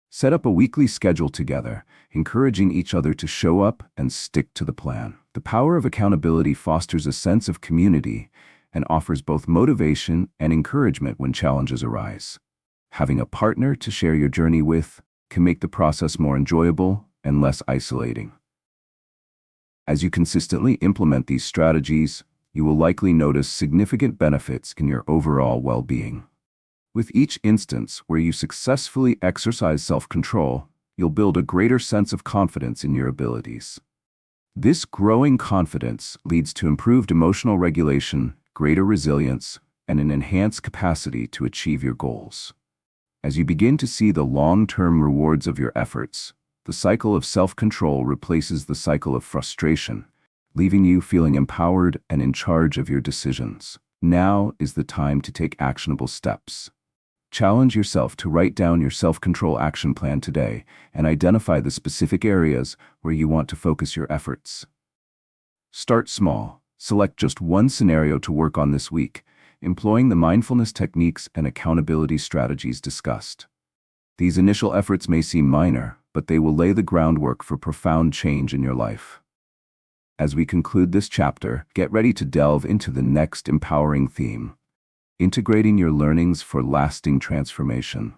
Set up a weekly schedule together, encouraging each other to show up and stick to the plan. The power of accountability fosters a sense of community and offers both motivation and encouragement when challenges arise. Having a partner to share your journey with can make the process more enjoyable and less isolating. As you consistently implement these strategies, you will likely notice significant benefits in your overall well-being. With each instance where you successfully exercise self-control, you'll build a greater sense of confidence in your abilities. This growing confidence leads to improved emotional regulation, greater resilience, and an enhanced capacity to achieve your goals. As you begin to see the long-term rewards of your efforts, The cycle of self-control replaces the cycle of frustration, leaving you feeling empowered and in charge of your decisions. Now is the time to take actionable steps. Challenge yourself to write down your self-control action plan today and identify the specific areas where you want to focus your efforts. Start small. Select just one scenario to work on this week, employing the mindfulness techniques and accountability strategies discussed. These initial efforts may seem minor, but they will lay the groundwork for profound change in your life. As we conclude this chapter, get ready to delve into the next empowering theme: integrating your learnings for lasting transformation.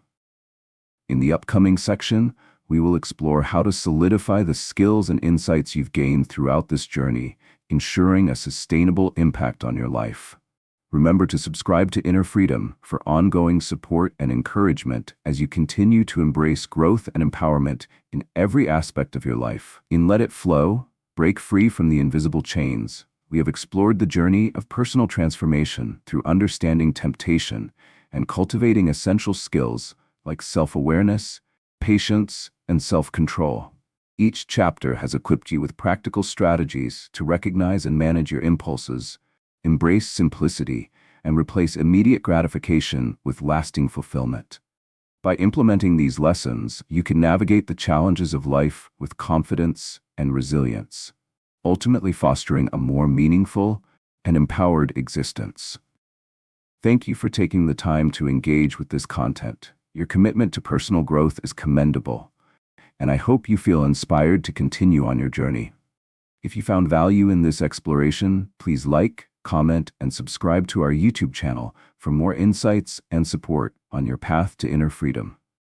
In the upcoming section, we will explore how to solidify the skills and insights you've gained throughout this journey, ensuring a sustainable impact on your life. Remember to subscribe to Inner Freedom for ongoing support and encouragement as you continue to embrace growth and empowerment in every aspect of your life. In Let It Flow, Break Free from the Invisible Chains, we have explored the journey of personal transformation through understanding temptation and cultivating essential skills like self-awareness, patience, and self-control. Each chapter has equipped you with practical strategies to recognize and manage your impulses, embrace simplicity, and replace immediate gratification with lasting fulfillment. By implementing these lessons, you can navigate the challenges of life with confidence and resilience, ultimately fostering a more meaningful and empowered existence. Thank you for taking the time to engage with this content. Your commitment to personal growth is commendable, and I hope you feel inspired to continue on your journey. If you found value in this exploration, please like, comment, and subscribe to our YouTube channel for more insights and support on your path to inner freedom.